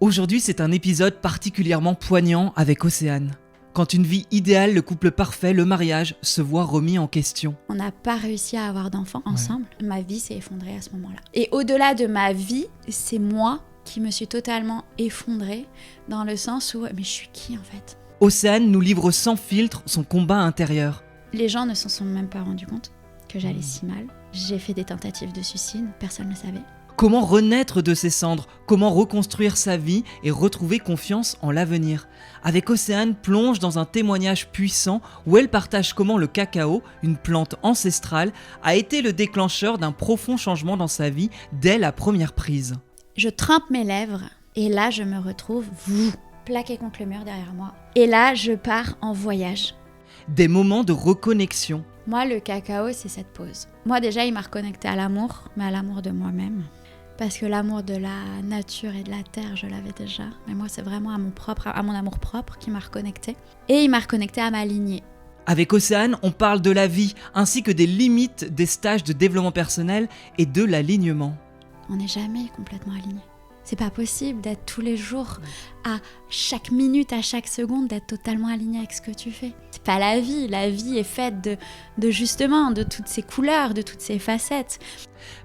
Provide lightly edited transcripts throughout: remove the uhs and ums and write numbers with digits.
Aujourd'hui, c'est un épisode particulièrement poignant avec Océane. Quand une vie idéale, le couple parfait, le mariage, se voit remis en question. On n'a pas réussi à avoir d'enfants ensemble. Ma vie s'est effondrée à ce moment-là. Et au-delà de ma vie, c'est moi qui me suis totalement effondrée dans le sens où, mais je suis qui en fait ? Océane nous livre sans filtre son combat intérieur. Les gens ne s'en sont même pas rendus compte que j'allais si mal. J'ai fait des tentatives de suicide, personne ne le savait. Comment renaître de ses cendres ? Comment reconstruire sa vie et retrouver confiance en l'avenir ? Avec Océane, plonge dans un témoignage puissant où elle partage comment le cacao, une plante ancestrale, a été le déclencheur d'un profond changement dans sa vie dès la première prise. Je trempe mes lèvres et là je me retrouve plaquée contre le mur derrière moi. Et là je pars en voyage. Des moments de reconnexion. Moi le cacao c'est cette pause. Moi déjà il m'a reconnectée à l'amour, mais à l'amour de moi-même. Parce que l'amour de la nature et de la terre, je l'avais déjà. Mais moi, c'est vraiment à mon amour propre qui m'a reconnectée. Et il m'a reconnectée à ma lignée. Avec Océane, on parle de la vie, ainsi que des limites des stages de développement personnel et de l'alignement. On n'est jamais complètement aligné. C'est pas possible d'être tous les jours, à chaque minute, à chaque seconde, d'être totalement aligné avec ce que tu fais. C'est pas la vie. La vie est faite de justement, de toutes ces couleurs, de toutes ces facettes.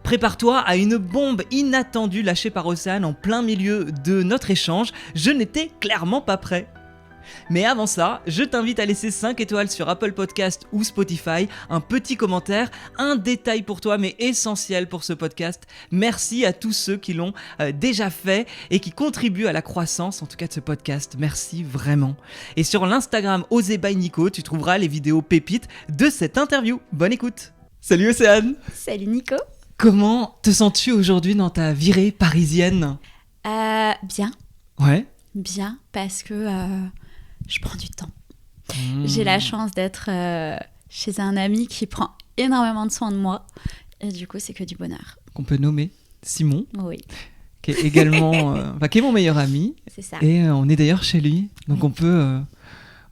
Prépare-toi à une bombe inattendue lâchée par Océane en plein milieu de notre échange. Je n'étais clairement pas prêt. Mais avant ça, je t'invite à laisser 5 étoiles sur Apple Podcast ou Spotify, un petit commentaire, un détail pour toi mais essentiel pour ce podcast. Merci à tous ceux qui l'ont déjà fait et qui contribuent à la croissance en tout cas de ce podcast. Merci vraiment. Et sur l'Instagram Osez by Nico, tu trouveras les vidéos pépites de cette interview. Bonne écoute. Salut Océane. Salut Nico. Comment te sens-tu aujourd'hui dans ta virée parisienne ? Bien. Ouais. Bien parce que je prends du temps. J'ai la chance d'être chez un ami qui prend énormément de soin de moi. Et du coup, c'est que du bonheur. Qu'on peut nommer Simon. Oui. Qui est également qui est mon meilleur ami. C'est ça. Et on est d'ailleurs chez lui. Donc on peut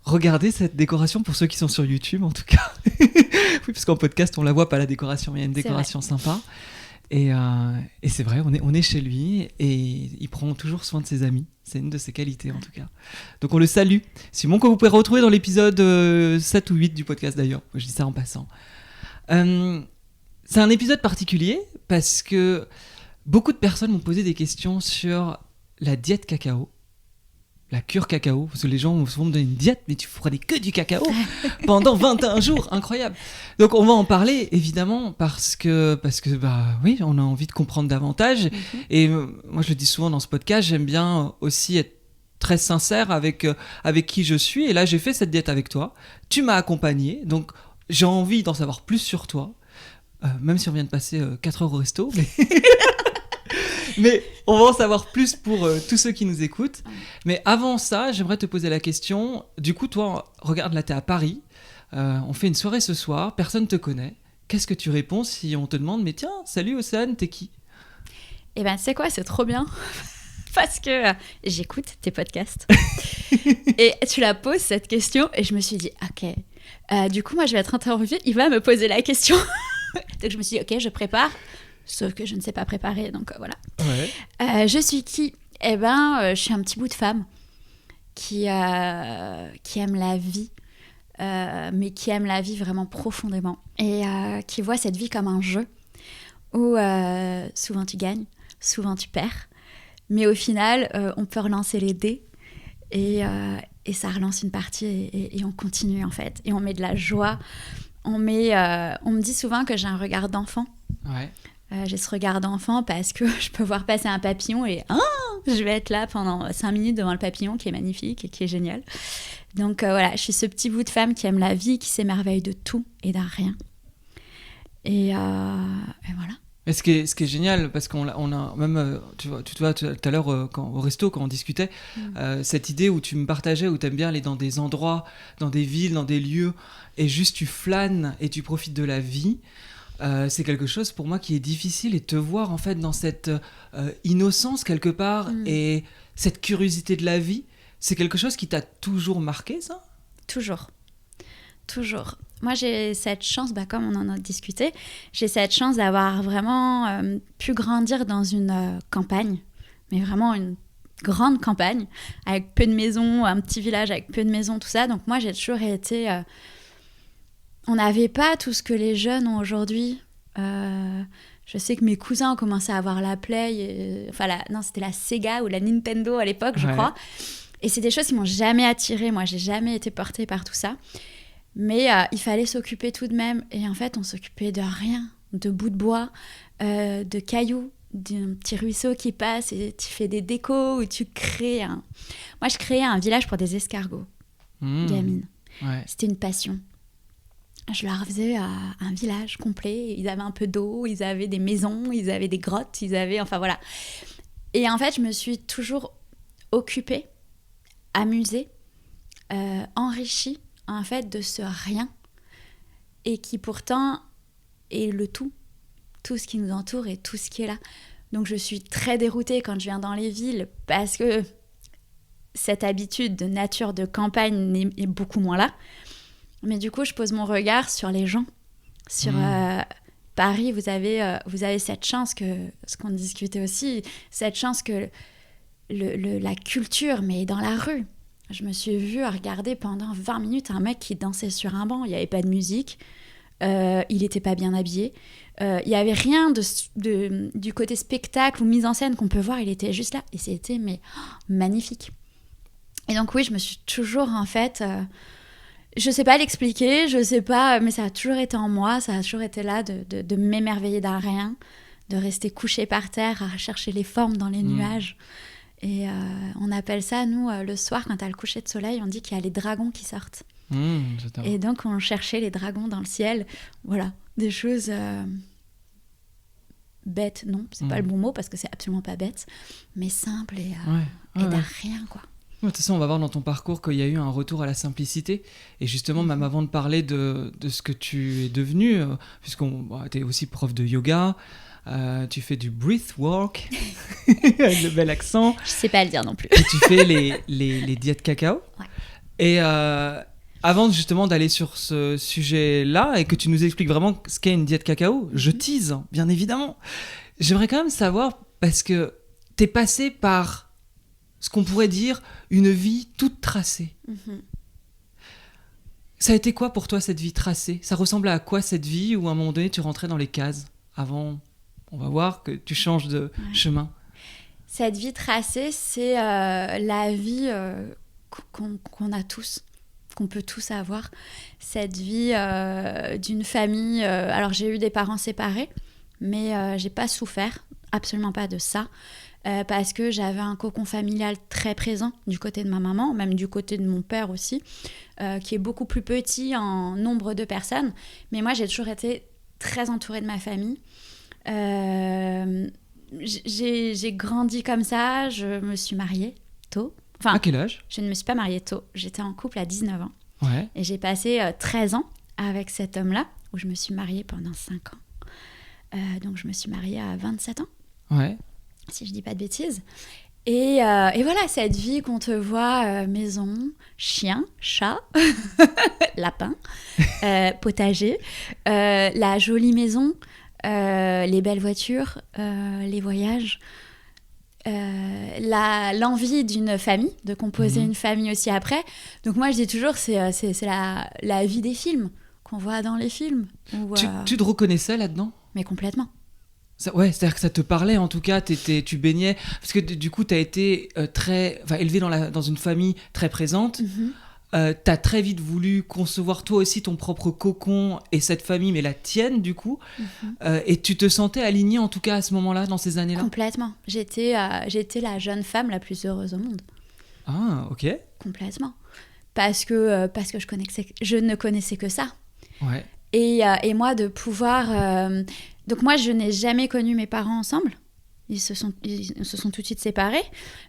regarder cette décoration pour ceux qui sont sur YouTube en tout cas. Oui, parce qu'en podcast, on la voit pas la décoration, mais il y a une décoration sympa. Et c'est vrai, on est chez lui et il prend toujours soin de ses amis. C'est une de ses qualités en tout cas. Donc on le salue. Simon, que vous pouvez retrouver dans l'épisode 7 ou 8 du podcast d'ailleurs. Je dis ça en passant. C'est un épisode particulier parce que beaucoup de personnes m'ont posé des questions sur la diète cacao. La cure cacao, parce que les gens vont souvent me donner une diète, mais tu prenais que du cacao pendant 21 jours, incroyable. Donc on va en parler évidemment parce que bah oui, on a envie de comprendre davantage. Et moi je le dis souvent dans ce podcast, j'aime bien aussi être très sincère avec qui je suis. Et là j'ai fait cette diète avec toi, tu m'as accompagné, donc j'ai envie d'en savoir plus sur toi, même si on vient de passer 4 heures au resto. Mais on va en savoir plus pour tous ceux qui nous écoutent. Mais avant ça, j'aimerais te poser la question. Du coup, toi, regarde, là, t'es à Paris. On fait une soirée ce soir. Personne te connaît. Qu'est-ce que tu réponds si on te demande « Mais tiens, salut Océane, t'es qui ?» Eh ben, tu sais quoi, c'est trop bien. Parce que j'écoute tes podcasts. Et tu la poses, cette question. Et je me suis dit, OK. Du coup, moi, je vais être interviewée. Il va me poser la question. Donc, je me suis dit, OK, je prépare. Sauf que je ne sais pas préparer, donc voilà. Ouais. Je suis qui ? Eh ben, je suis un petit bout de femme qui aime la vie, mais qui aime la vie vraiment profondément. Et qui voit cette vie comme un jeu où souvent tu gagnes, souvent tu perds. Mais au final, on peut relancer les dés et ça relance une partie et on continue en fait. Et on met de la joie. On me dit souvent que j'ai un regard d'enfant. Ouais. J'ai ce regard d'enfant parce que je peux voir passer un papillon et je vais être là pendant 5 minutes devant le papillon qui est magnifique et qui est génial. Donc voilà, je suis ce petit bout de femme qui aime la vie, qui s'émerveille de tout et d'un rien. Et voilà. Et ce qui est génial, parce qu'on a même, tu vois, tout à l'heure au resto, quand on discutait, cette idée où tu me partageais, où tu aimes bien aller dans des endroits, dans des villes, dans des lieux, et juste tu flânes et tu profites de la vie. C'est quelque chose pour moi qui est difficile, et te voir en fait dans cette innocence quelque part et cette curiosité de la vie, c'est quelque chose qui t'a toujours marqué, ça ? Toujours. Moi j'ai cette chance, comme on en a discuté, j'ai cette chance d'avoir vraiment pu grandir dans une campagne, mais vraiment une grande campagne, avec peu de maisons, un petit village avec peu de maisons, tout ça. Donc moi, j'ai toujours été... on n'avait pas tout ce que les jeunes ont aujourd'hui. Je sais que mes cousins ont commencé à avoir la Play, non, c'était la Sega ou la Nintendo à l'époque, je crois. Et c'est des choses qui m'ont jamais attirée. Moi, j'ai jamais été portée par tout ça. Mais il fallait s'occuper tout de même. Et en fait, on s'occupait de rien, de bouts de bois, de cailloux, d'un petit ruisseau qui passe et tu fais des décos ou tu crées un... Moi, je créais un village pour des escargots, gamine. Ouais. C'était une passion. Je leur faisais un village complet. Ils avaient un peu d'eau, ils avaient des maisons, ils avaient des grottes, ils avaient... Enfin, voilà. Et en fait, je me suis toujours occupée, amusée, enrichie, en fait, de ce rien. Et qui, pourtant, est le tout. Tout ce qui nous entoure et tout ce qui est là. Donc je suis très déroutée quand je viens dans les villes parce que cette habitude de nature, de campagne est beaucoup moins là. Mais du coup, je pose mon regard sur les gens. Sur Paris, vous avez cette chance que, ce qu'on discutait aussi, cette chance que la culture, mais dans la rue. Je me suis vue regarder pendant 20 minutes un mec qui dansait sur un banc. Il n'y avait pas de musique. Il n'était pas bien habillé. Il n'y avait rien du côté spectacle ou mise en scène qu'on peut voir. Il était juste là. Et c'était magnifique. Et donc oui, je me suis toujours en fait... je ne sais pas l'expliquer, je ne sais pas... Mais ça a toujours été en moi. Ça a toujours été là de m'émerveiller d'un rien. De rester couché par terre à chercher les formes dans les nuages. Et on appelle ça, nous, le soir, quand tu as le coucher de soleil, on dit qu'il y a les dragons qui sortent. Et donc on cherchait les dragons dans le ciel, voilà, des choses bêtes, non, c'est pas le bon mot parce que c'est absolument pas bête, mais simple et d'un rien quoi. De toute façon, on va voir dans ton parcours qu'il y a eu un retour à la simplicité. Et justement, même avant de parler de ce que tu es devenu, tu es aussi prof de yoga, tu fais du breathwork, avec le bel accent. Je sais pas le dire non plus. Et tu fais les diètes cacao. Ouais. Et avant justement d'aller sur ce sujet-là et que tu nous expliques vraiment ce qu'est une diète cacao, je tease, bien évidemment. J'aimerais quand même savoir, parce que t'es passé par ce qu'on pourrait dire une vie toute tracée. Ça a été quoi pour toi cette vie tracée ? Ça ressemblait à quoi cette vie où à un moment donné tu rentrais dans les cases ? Avant, on va voir que tu changes de chemin. Cette vie tracée, c'est la vie qu'on a tous, qu'on peut tous avoir. Cette vie d'une famille... alors j'ai eu des parents séparés, mais j'ai pas souffert, absolument pas de ça. Parce que j'avais un cocon familial très présent du côté de ma maman, même du côté de mon père aussi, qui est beaucoup plus petit en nombre de personnes. Mais moi, j'ai toujours été très entourée de ma famille. J'ai grandi comme ça, je me suis mariée tôt. Enfin, à quel âge ? Je ne me suis pas mariée tôt, j'étais en couple à 19 ans. Ouais. Et j'ai passé 13 ans avec cet homme-là, où je me suis mariée pendant 5 ans. Donc je me suis mariée à 27 ans. Ouais. Si je dis pas de bêtises. Et voilà, cette vie qu'on te voit, maison, chien, chat, lapin, potager, la jolie maison, les belles voitures, les voyages, l'envie d'une famille, de composer une famille aussi après. Donc moi, je dis toujours, c'est la vie des films, qu'on voit dans les films. Où, tu te reconnaissais là-dedans ? Mais complètement. C'est-à-dire que ça te parlait en tout cas, tu baignais, parce que du coup tu as été élevé dans une famille très présente, tu as très vite voulu concevoir toi aussi ton propre cocon et cette famille, mais la tienne du coup, et tu te sentais alignée en tout cas à ce moment-là, dans ces années-là ? Complètement, j'étais la jeune femme la plus heureuse au monde. Ah, ok. Complètement, parce que je ne connaissais que ça. Ouais. Et moi de pouvoir... Donc moi, je n'ai jamais connu mes parents ensemble. Ils se sont tout de suite séparés.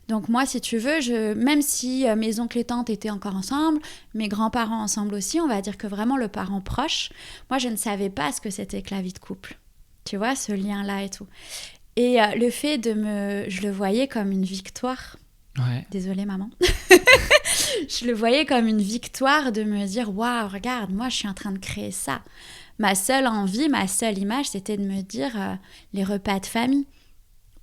Donc moi, si tu veux, même si mes oncles et tantes étaient encore ensemble, mes grands-parents ensemble aussi, on va dire que vraiment le parent proche, moi, je ne savais pas ce que c'était que la vie de couple. Tu vois, ce lien-là et tout. Et le fait je le voyais comme une victoire. Ouais. Désolée, maman. Je le voyais comme une victoire de me dire « Waouh, regarde, moi, je suis en train de créer ça ». Ma seule envie, ma seule image, c'était de me dire les repas de famille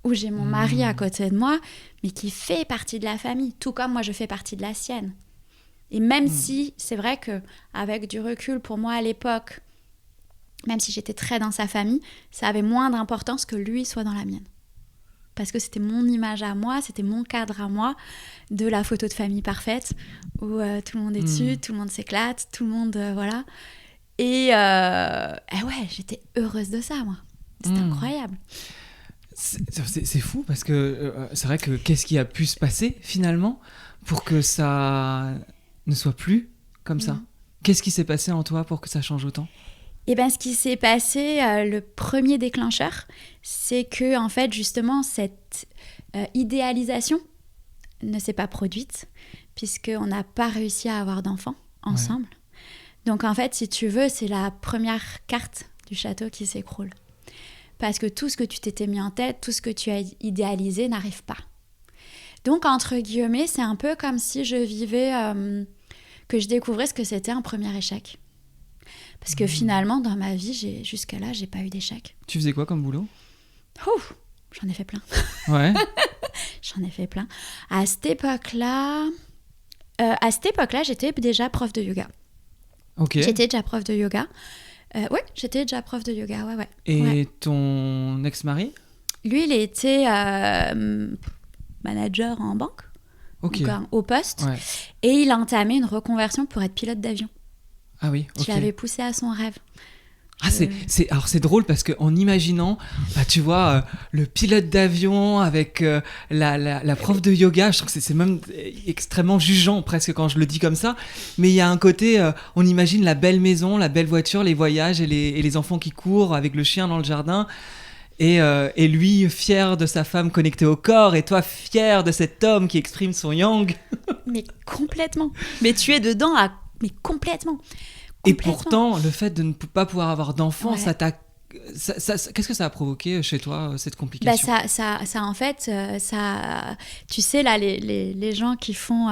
où j'ai mon mari à côté de moi, mais qui fait partie de la famille, tout comme moi je fais partie de la sienne. Et même si, c'est vrai qu'avec du recul, pour moi à l'époque, même si j'étais très dans sa famille, ça avait moins d'importance que lui soit dans la mienne. Parce que c'était mon image à moi, c'était mon cadre à moi, de la photo de famille parfaite, où tout le monde est dessus, tout le monde s'éclate, tout le monde... voilà. Et ouais, j'étais heureuse de ça, moi. C'était incroyable. C'est fou parce que c'est vrai que qu'est-ce qui a pu se passer finalement pour que ça ne soit plus comme ça? Qu'est-ce qui s'est passé en toi pour que ça change autant? Et bien, ce qui s'est passé, le premier déclencheur, c'est que, en fait, justement, cette idéalisation ne s'est pas produite, puisqu'on n'a pas réussi à avoir d'enfants ensemble. Ouais. Donc, en fait, si tu veux, c'est la première carte du château qui s'écroule. Parce que tout ce que tu t'étais mis en tête, tout ce que tu as idéalisé n'arrive pas. Donc, entre guillemets, c'est un peu comme si je vivais, que je découvrais ce que c'était un premier échec. Parce que finalement, dans ma vie, jusqu'à là, j'ai pas eu d'échec. Tu faisais quoi comme boulot? J'en ai fait plein. Ouais. J'en ai fait plein. À cette époque-là, j'étais déjà prof de yoga. Ok. J'étais déjà prof de yoga. Ouais, j'étais déjà prof de yoga, ouais. Et ton ex-mari? Lui, il était manager en banque, donc au poste, ouais. Et il a entamé une reconversion pour être pilote d'avion. Ah oui, ok. Je l'avais poussé à son rêve. Alors c'est drôle parce qu'en imaginant, tu vois, le pilote d'avion avec la prof de yoga, je trouve que c'est même extrêmement jugeant presque quand je le dis comme ça, mais il y a un côté, on imagine la belle maison, la belle voiture, les voyages et les enfants qui courent avec le chien dans le jardin, et lui fier de sa femme connectée au corps, et toi fier de cet homme qui exprime son yang. Mais complètement, mais tu es dedans, mais complètement. Et pourtant, le fait de ne pas pouvoir avoir d'enfants, ouais. Qu'est-ce que ça a provoqué chez toi, cette complication? Ça, en fait, tu sais, là, les gens qui font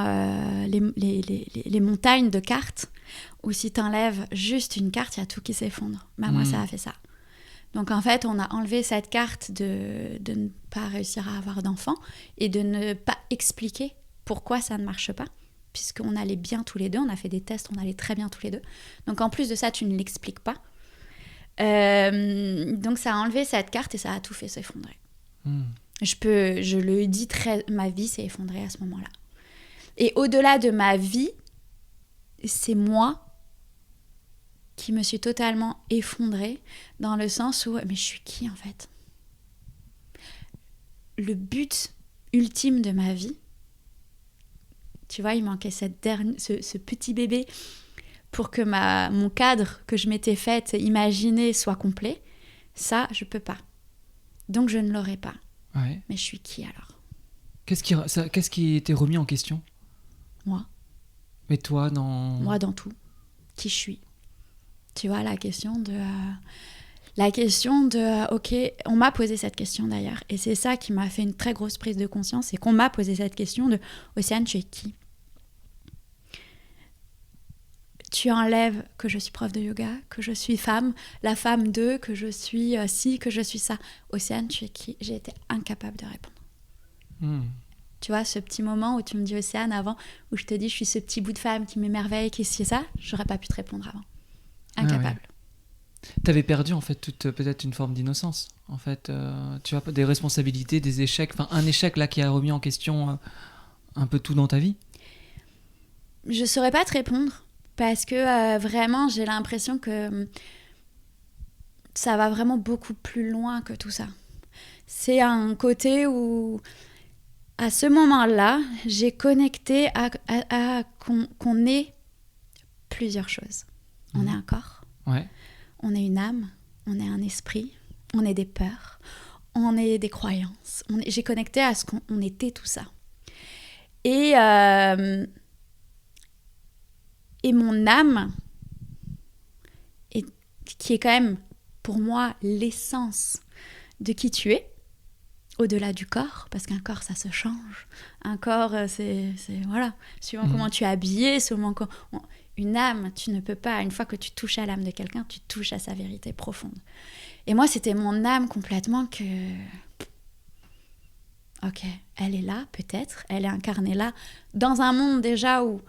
les montagnes de cartes, où si tu enlèves juste une carte, il y a tout qui s'effondre. Moi, ça a fait ça. Donc, en fait, on a enlevé cette carte de ne pas réussir à avoir d'enfants et de ne pas expliquer pourquoi ça ne marche pas. Puisqu'on allait bien tous les deux, on a fait des tests, on allait très bien tous les deux. Donc en plus de ça, tu ne l'expliques pas. Donc ça a enlevé cette carte et ça a tout fait s'effondrer. Je le dis, ma vie s'est effondrée à ce moment-là. Et au-delà de ma vie, c'est moi qui me suis totalement effondrée dans le sens où, mais je suis qui en fait? Le but ultime de ma vie, tu vois, il manquait ce petit bébé pour que mon cadre que je m'étais fait imaginer soit complet. Ça, je peux pas. Donc, je ne l'aurai pas. Ouais. Mais je suis qui alors? Qu'est-ce qui était remis en question? Moi. Mais toi, dans... Moi, dans tout. Qui je suis? Tu vois, la question de... ok, on m'a posé cette question d'ailleurs. Et c'est ça qui m'a fait une très grosse prise de conscience. C'est qu'on m'a posé cette question de Océane, tu es qui? Tu enlèves que je suis prof de yoga, que je suis femme, la femme de, que je suis ci, que je suis ça. Océane, tu es qui? J'ai été incapable de répondre. Tu vois, ce petit moment où tu me dis Océane avant, où je te dis je suis ce petit bout de femme qui m'émerveille, qui est ça, j'aurais pas pu te répondre avant. Incapable. Ah ouais. T'avais perdu en fait peut-être une forme d'innocence. En fait, tu vois, des responsabilités, des échecs, enfin un échec là qui a remis en question un peu tout dans ta vie. Je saurais pas te répondre. Parce que vraiment, j'ai l'impression que ça va vraiment beaucoup plus loin que tout ça. C'est un côté où, à ce moment-là, j'ai connecté à qu'on est plusieurs choses. On est un corps, ouais. On est une âme, on est un esprit, on est des peurs, on est des croyances. J'ai connecté à ce qu'on était tout ça. Et mon âme, qui est quand même, pour moi, l'essence de qui tu es, au-delà du corps, parce qu'un corps, ça se change. Un corps, c'est voilà, suivant comment tu es habillé, une âme, tu ne peux pas, une fois que tu touches à l'âme de quelqu'un, tu touches à sa vérité profonde. Et moi, c'était mon âme complètement ok, elle est là, peut-être, elle est incarnée là, dans un monde déjà où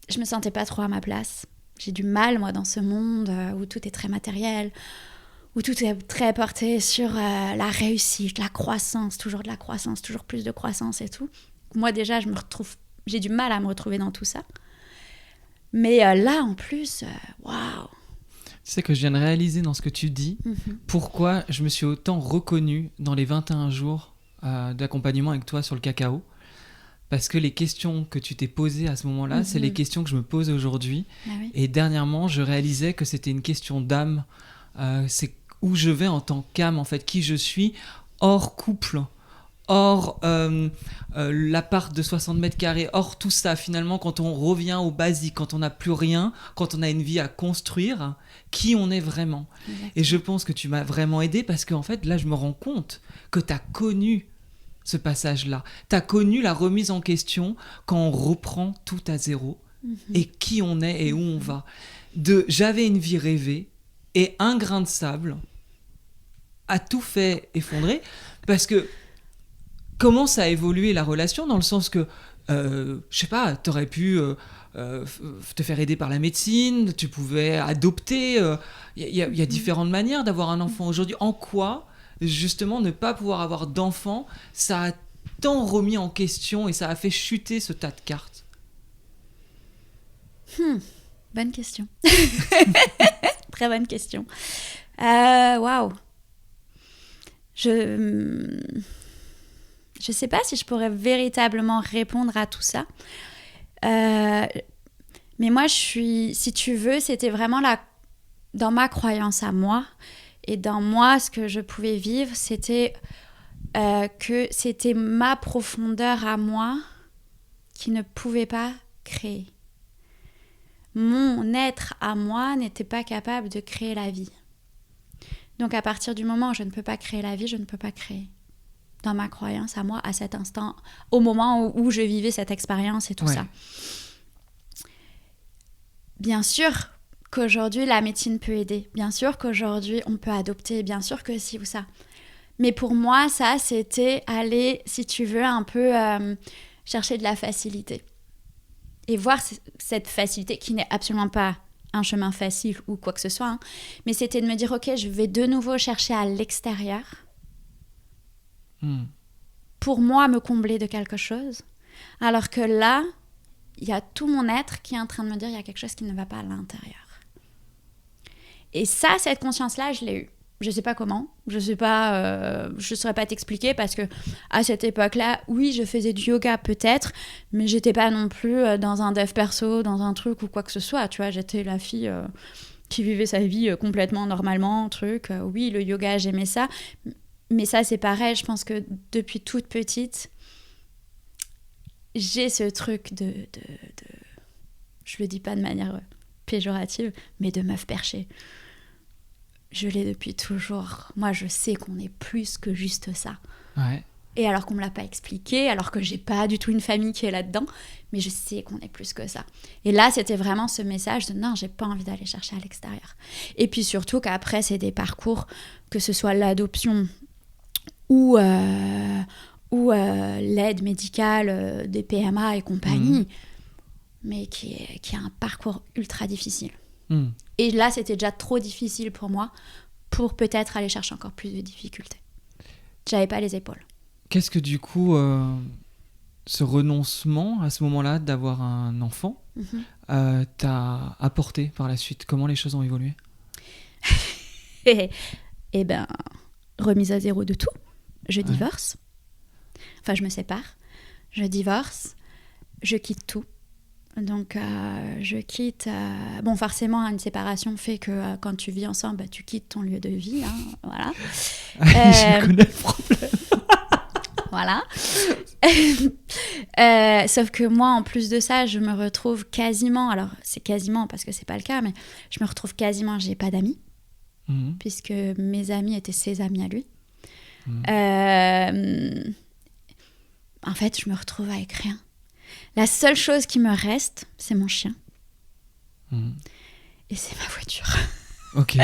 je me sentais pas trop à ma place. J'ai du mal, moi, dans ce monde où tout est très matériel, où tout est très porté sur la réussite, la croissance, toujours de la croissance, toujours plus de croissance et tout. Moi, déjà, j'ai du mal à me retrouver dans tout ça. Mais là, en plus, waouh. Tu sais que je viens de réaliser dans ce que tu dis, pourquoi je me suis autant reconnu dans les 21 jours d'accompagnement avec toi sur le cacao. Parce que les questions que tu t'es posées à ce moment-là, c'est les questions que je me pose aujourd'hui. Ah oui. Et dernièrement, je réalisais que c'était une question d'âme. C'est où je vais en tant qu'âme, en fait, qui je suis, hors couple, hors l'appart de 60 mètres carrés, hors tout ça. Finalement, quand on revient au basique, quand on n'a plus rien, quand on a une vie à construire, qui on est vraiment. Exactement. Et je pense que tu m'as vraiment aidé parce qu'en fait, là, je me rends compte que tu as connu ce passage-là. Tu as connu la remise en question quand on reprend tout à zéro et qui on est et où on va. J'avais une vie rêvée et un grain de sable a tout fait effondrer parce que comment ça a évolué la relation dans le sens que, je sais pas, t'aurais pu te faire aider par la médecine, tu pouvais adopter. Il y a différentes manières d'avoir un enfant aujourd'hui. En quoi, justement, ne pas pouvoir avoir d'enfant, ça a tant remis en question et ça a fait chuter ce tas de cartes? Bonne question. Très bonne question. Waouh. Je sais pas si je pourrais véritablement répondre à tout ça. Mais moi, si tu veux, c'était vraiment dans ma croyance à moi et dans moi, ce que je pouvais vivre, c'était que c'était ma profondeur à moi qui ne pouvait pas créer. Mon être à moi n'était pas capable de créer la vie. Donc à partir du moment où je ne peux pas créer la vie, je ne peux pas créer. Dans ma croyance à moi, à cet instant, au moment où je vivais cette expérience et tout ça. Bien sûr qu'aujourd'hui, la médecine peut aider. Bien sûr qu'aujourd'hui, on peut adopter. Bien sûr que si ou ça. Mais pour moi, ça, c'était aller, si tu veux, un peu chercher de la facilité. Et voir cette facilité qui n'est absolument pas un chemin facile ou quoi que ce soit. Mais c'était de me dire, ok, je vais de nouveau chercher à l'extérieur pour moi me combler de quelque chose. Alors que là, il y a tout mon être qui est en train de me dire, il y a quelque chose qui ne va pas à l'intérieur. Et ça, cette conscience-là, je l'ai eue. Je sais pas comment, je saurais pas t'expliquer parce que à cette époque-là, oui, je faisais du yoga peut-être, mais j'étais pas non plus dans un dev perso, dans un truc ou quoi que ce soit, tu vois, j'étais la fille qui vivait sa vie complètement normalement, oui, le yoga, j'aimais ça, mais ça c'est pareil, je pense que depuis toute petite, j'ai ce truc je le dis pas de manière péjorative, mais de meuf perchée. Je l'ai depuis toujours. Moi, je sais qu'on est plus que juste ça. Ouais. Et alors qu'on me l'a pas expliqué, alors que j'ai pas du tout une famille qui est là-dedans, mais je sais qu'on est plus que ça. Et là, c'était vraiment ce message de non, j'ai pas envie d'aller chercher à l'extérieur. Et puis surtout qu'après, c'est des parcours, que ce soit l'adoption ou l'aide médicale des PMA et compagnie, mais qui est un parcours ultra difficile. Et là, c'était déjà trop difficile pour moi pour peut-être aller chercher encore plus de difficultés. J'avais pas les épaules. Qu'est-ce que du coup, ce renoncement à ce moment-là d'avoir un enfant t'a apporté par la suite? Comment les choses ont évolué? Eh ben, remise à zéro de tout. Je divorce. Enfin, je me sépare. Je divorce. Je quitte tout. Donc, je quitte... Bon, forcément, une séparation fait que quand tu vis ensemble, bah, tu quittes ton lieu de vie. Voilà. Je connais le problème. Voilà. Sauf que moi, en plus de ça, je me retrouve quasiment... Alors, c'est quasiment parce que c'est pas le cas, mais je me retrouve quasiment... J'ai pas d'amis. Puisque mes amis étaient ses amis à lui. En fait, je me retrouve avec rien. La seule chose qui me reste, c'est mon chien. Et c'est ma voiture. Ok.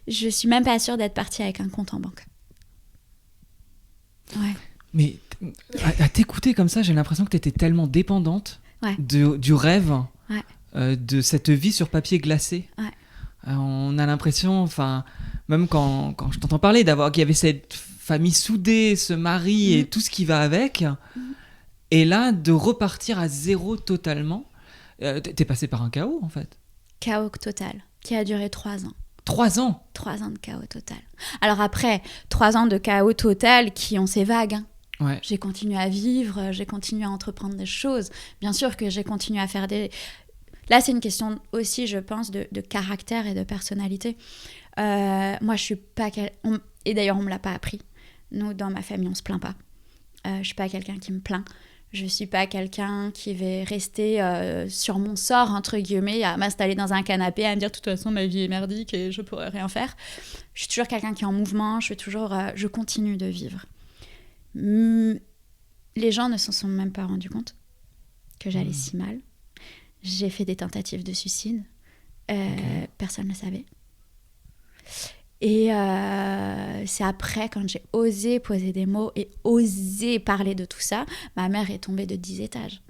Je suis même pas sûre d'être partie avec un compte en banque. Ouais. Mais à t'écouter comme ça, j'ai l'impression que tu étais tellement dépendante Ouais. du rêve, Ouais. de cette vie sur papier glacé. Ouais. On a l'impression, enfin, même quand je t'entends parler, qu'il y avait cette famille soudée, ce mari et tout ce qui va avec, et là, de repartir à zéro totalement. T'es passé par un chaos, en fait. Chaos total, qui a duré 3 ans. 3 ans. 3 ans de chaos total. Alors après, 3 ans de chaos total qui ont ces vagues. Hein. Ouais. J'ai continué à vivre, j'ai continué à entreprendre des choses. Bien sûr que j'ai continué à faire des... Là, c'est une question aussi, je pense, de caractère et de personnalité. Moi, je suis pas... Et d'ailleurs, on me l'a pas appris. Nous, dans ma famille, on se plaint pas. Je suis pas quelqu'un qui me plaint. Je suis pas quelqu'un qui va rester sur mon sort, entre guillemets, à m'installer dans un canapé, à me dire de toute façon ma vie est merdique et je pourrais rien faire. Je suis toujours quelqu'un qui est en mouvement, je continue de vivre. Les gens ne s'en sont même pas rendus compte que j'allais si mal. J'ai fait des tentatives de suicide. Personne ne le savait. Et c'est après, quand j'ai osé poser des mots et osé parler de tout ça, ma mère est tombée de 10 étages.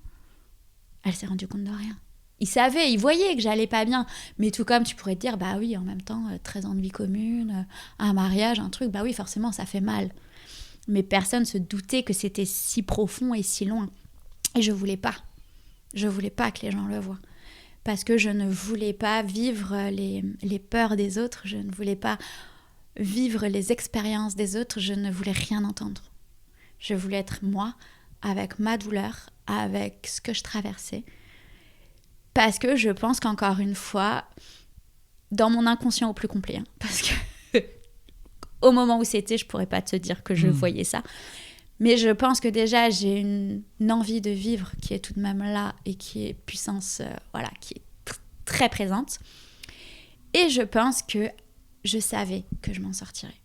Elle s'est rendue compte de rien. Il voyait que j'allais pas bien. Mais tout comme tu pourrais te dire, bah oui, en même temps, 13 ans de vie commune, un mariage, un truc, bah oui, forcément, ça fait mal. Mais personne se doutait que c'était si profond et si loin. Et je voulais pas. Je voulais pas que les gens le voient. Parce que je ne voulais pas vivre les peurs des autres, je ne voulais pas vivre les expériences des autres, je ne voulais rien entendre. Je voulais être moi, avec ma douleur, avec ce que je traversais. Parce que je pense qu'encore une fois, dans mon inconscient au plus complet, hein, parce que au moment où c'était, je pourrais pas te dire que je voyais ça. Mais je pense que déjà, j'ai une envie de vivre qui est tout de même là et qui est puissance, qui est très présente. Et je pense que je savais que je m'en sortirais.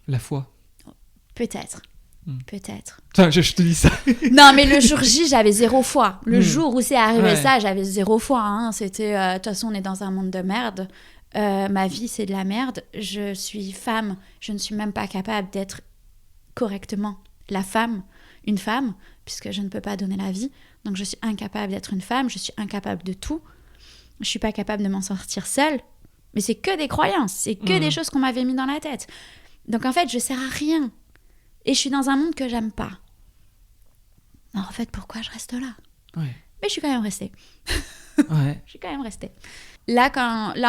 La foi. Peut-être. Peut-être. Enfin, je te dis ça. Non, mais le jour J, j'avais 0 foi. Le jour où c'est arrivé ça, j'avais 0 foi. Hein. C'était, de toute façon, on est dans un monde de merde. Ma vie, c'est de la merde. Je suis femme. Je ne suis même pas capable d'être correctement une femme, puisque je ne peux pas donner la vie. Donc, je suis incapable d'être une femme. Je suis incapable de tout. Je suis pas capable de m'en sortir seule. Mais c'est que des croyances. C'est que des choses qu'on m'avait mis dans la tête. Donc, en fait, je sers à rien. Et je suis dans un monde que j'aime pas. Alors, en fait, pourquoi je reste là ? Ouais. Mais je suis quand même restée. Ouais. Je suis quand même restée. Là,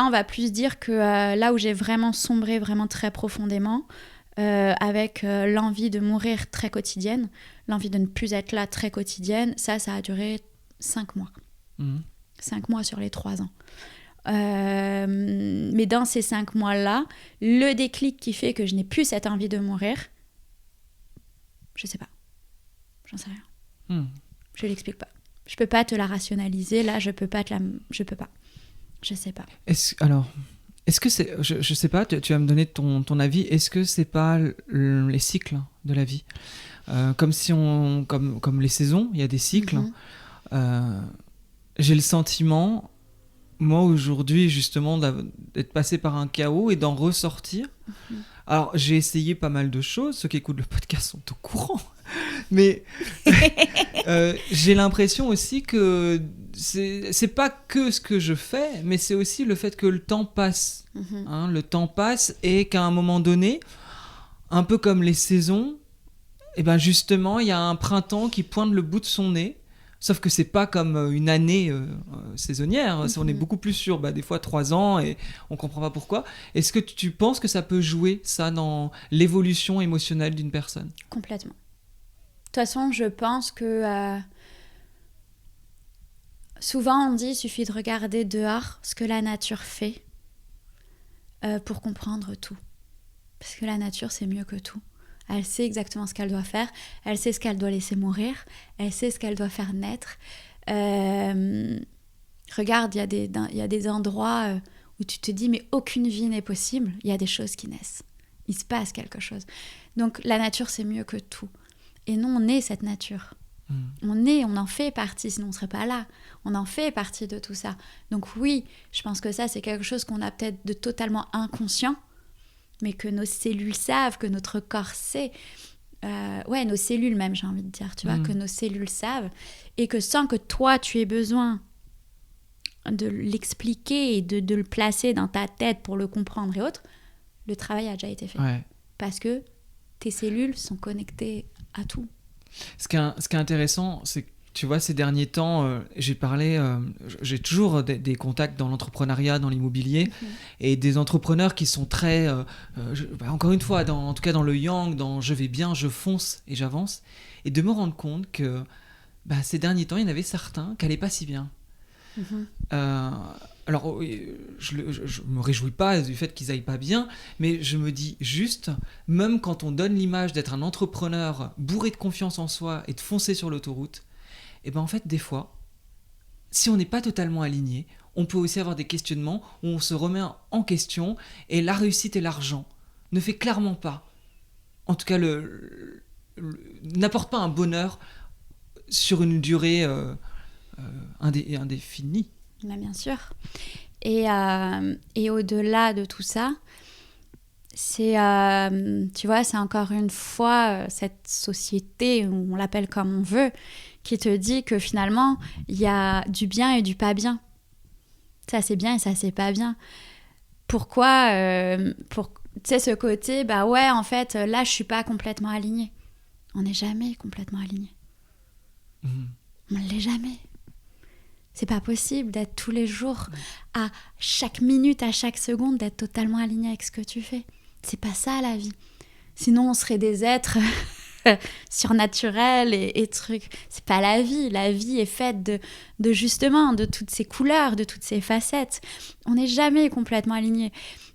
on va plus dire que là où j'ai vraiment sombré, vraiment très profondément, avec l'envie de mourir très quotidienne, l'envie de ne plus être là très quotidienne, ça a duré 5 mois. 5 mois sur les 3 ans. Mais dans ces 5 mois-là, le déclic qui fait que je n'ai plus cette envie de mourir, je sais pas. J'en sais rien. Je l'explique pas. Je peux pas te la rationaliser. Là, je peux pas. Je peux pas. Je sais pas. Est-ce que c'est... Je sais pas, tu vas me donner ton avis. Est-ce que c'est pas les cycles de la vie ? Comme les saisons, il y a des cycles. J'ai le sentiment, moi aujourd'hui, justement, d'être passé par un chaos et d'en ressortir. Alors, j'ai essayé pas mal de choses. Ceux qui écoutent le podcast sont au courant. Mais j'ai l'impression aussi que c'est pas que ce que je fais, mais c'est aussi le fait que le temps passe. Le temps passe et qu'à un moment donné, un peu comme les saisons, et ben justement, il y a un printemps qui pointe le bout de son nez. Sauf que c'est pas comme une année saisonnière. On est beaucoup plus sur des fois 3 ans et on comprend pas pourquoi. Est-ce que tu penses que ça peut jouer ça dans l'évolution émotionnelle d'une personne ? Complètement. De toute façon, je pense que souvent on dit il suffit de regarder dehors ce que la nature fait pour comprendre tout. Parce que la nature, c'est mieux que tout. Elle sait exactement ce qu'elle doit faire. Elle sait ce qu'elle doit laisser mourir. Elle sait ce qu'elle doit faire naître. Regarde, il y a des endroits où tu te dis mais aucune vie n'est possible. Il y a des choses qui naissent. Il se passe quelque chose. Donc la nature, c'est mieux que tout. Et nous, on est cette nature. On en fait partie, sinon on ne serait pas là. On en fait partie de tout ça. Donc oui, je pense que ça, c'est quelque chose qu'on a peut-être de totalement inconscient, mais que nos cellules savent, que notre corps sait. nos cellules même, j'ai envie de dire, tu vois, que nos cellules savent, et que sans que toi, tu aies besoin de l'expliquer et de le placer dans ta tête pour le comprendre et autres, le travail a déjà été fait. Ouais. Parce que tes cellules sont connectées à tout. Ce qui est intéressant, c'est que tu vois, ces derniers temps, j'ai toujours des contacts dans l'entrepreneuriat, dans l'immobilier, et des entrepreneurs qui sont très, encore une fois, en tout cas dans le yang, dans je vais bien, je fonce et j'avance, et de me rendre compte que ces derniers temps, il y en avait certains qui n'allaient pas si bien. Alors, je me réjouis pas du fait qu'ils aillent pas bien, mais je me dis juste, même quand on donne l'image d'être un entrepreneur bourré de confiance en soi et de foncer sur l'autoroute, et en fait, des fois, si on n'est pas totalement aligné, on peut aussi avoir des questionnements où on se remet en question, et la réussite et l'argent ne fait clairement pas, en tout cas, n'apporte pas un bonheur sur une durée indéfinie. Mais bien sûr. Et au-delà de tout ça, c'est, tu vois, c'est encore une fois cette société, on l'appelle comme on veut, qui te dit que finalement, il y a du bien et du pas bien. Ça, c'est bien et ça, c'est pas bien. Pourquoi tu sais, ce côté, en fait, là, je suis pas complètement alignée. On n'est jamais complètement aligné. On ne l'est jamais. C'est pas possible d'être tous les jours, à chaque minute, à chaque seconde, d'être totalement aligné avec ce que tu fais. C'est pas ça, la vie. Sinon, on serait des êtres surnaturels et trucs. C'est pas la vie. La vie est faite de justement, de toutes ces couleurs, de toutes ces facettes. On n'est jamais complètement aligné.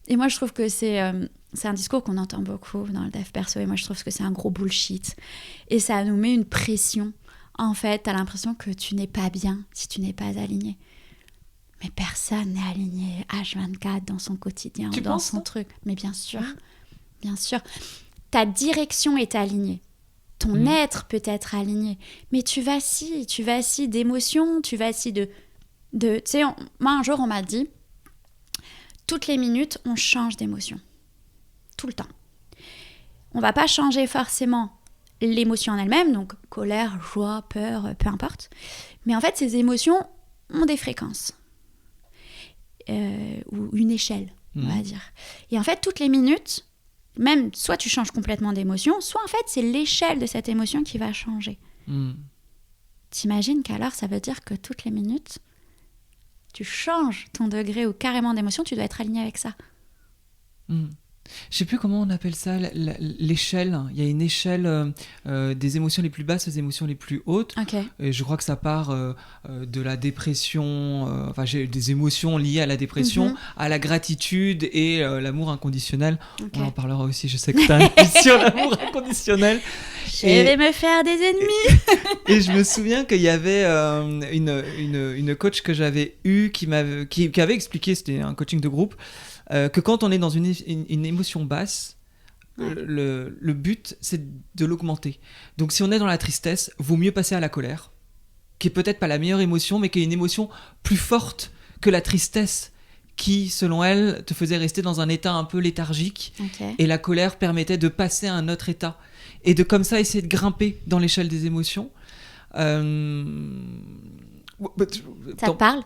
Et moi, je trouve que c'est un discours qu'on entend beaucoup dans le dev perso. Et moi, je trouve que c'est un gros bullshit. Et ça nous met une pression. En fait, t'as l'impression que tu n'es pas bien si tu n'es pas aligné. Mais personne n'est aligné H24 dans son quotidien, dans son truc. Mais bien sûr, bien sûr. Ta direction est alignée. Ton être peut être aligné. Mais tu vacilles d'émotions, tu vacilles de... Tu sais, moi, un jour, on m'a dit, toutes les minutes, on change d'émotion. Tout le temps. On va pas changer forcément l'émotion en elle-même, donc colère, joie, peur, peu importe. Mais en fait, ces émotions ont des fréquences. Ou une échelle, on va dire. Et en fait, toutes les minutes, même soit tu changes complètement d'émotion, soit en fait, c'est l'échelle de cette émotion qui va changer. T'imagines qu'alors, ça veut dire que toutes les minutes, tu changes ton degré ou carrément d'émotion, tu dois être aligné avec ça. Je sais plus comment on appelle ça, l'échelle. Il y a une échelle des émotions les plus basses aux émotions les plus hautes. Okay. Et je crois que ça part de la dépression, j'ai des émotions liées à la dépression, à la gratitude et l'amour inconditionnel. Okay. On en parlera aussi, je sais que tu as un sur l'amour inconditionnel. Je vais me faire des ennemis. Et je me souviens qu'il y avait une coach que j'avais eue qui avait expliqué, c'était un coaching de groupe, que quand on est dans une émotion basse, le but, c'est de l'augmenter. Donc si on est dans la tristesse, vaut mieux passer à la colère, qui est peut-être pas la meilleure émotion, mais qui est une émotion plus forte que la tristesse, qui, selon elle, te faisait rester dans un état un peu léthargique. Okay. Et la colère permettait de passer à un autre état. Et de comme ça, essayer de grimper dans l'échelle des émotions. Ça te parle ?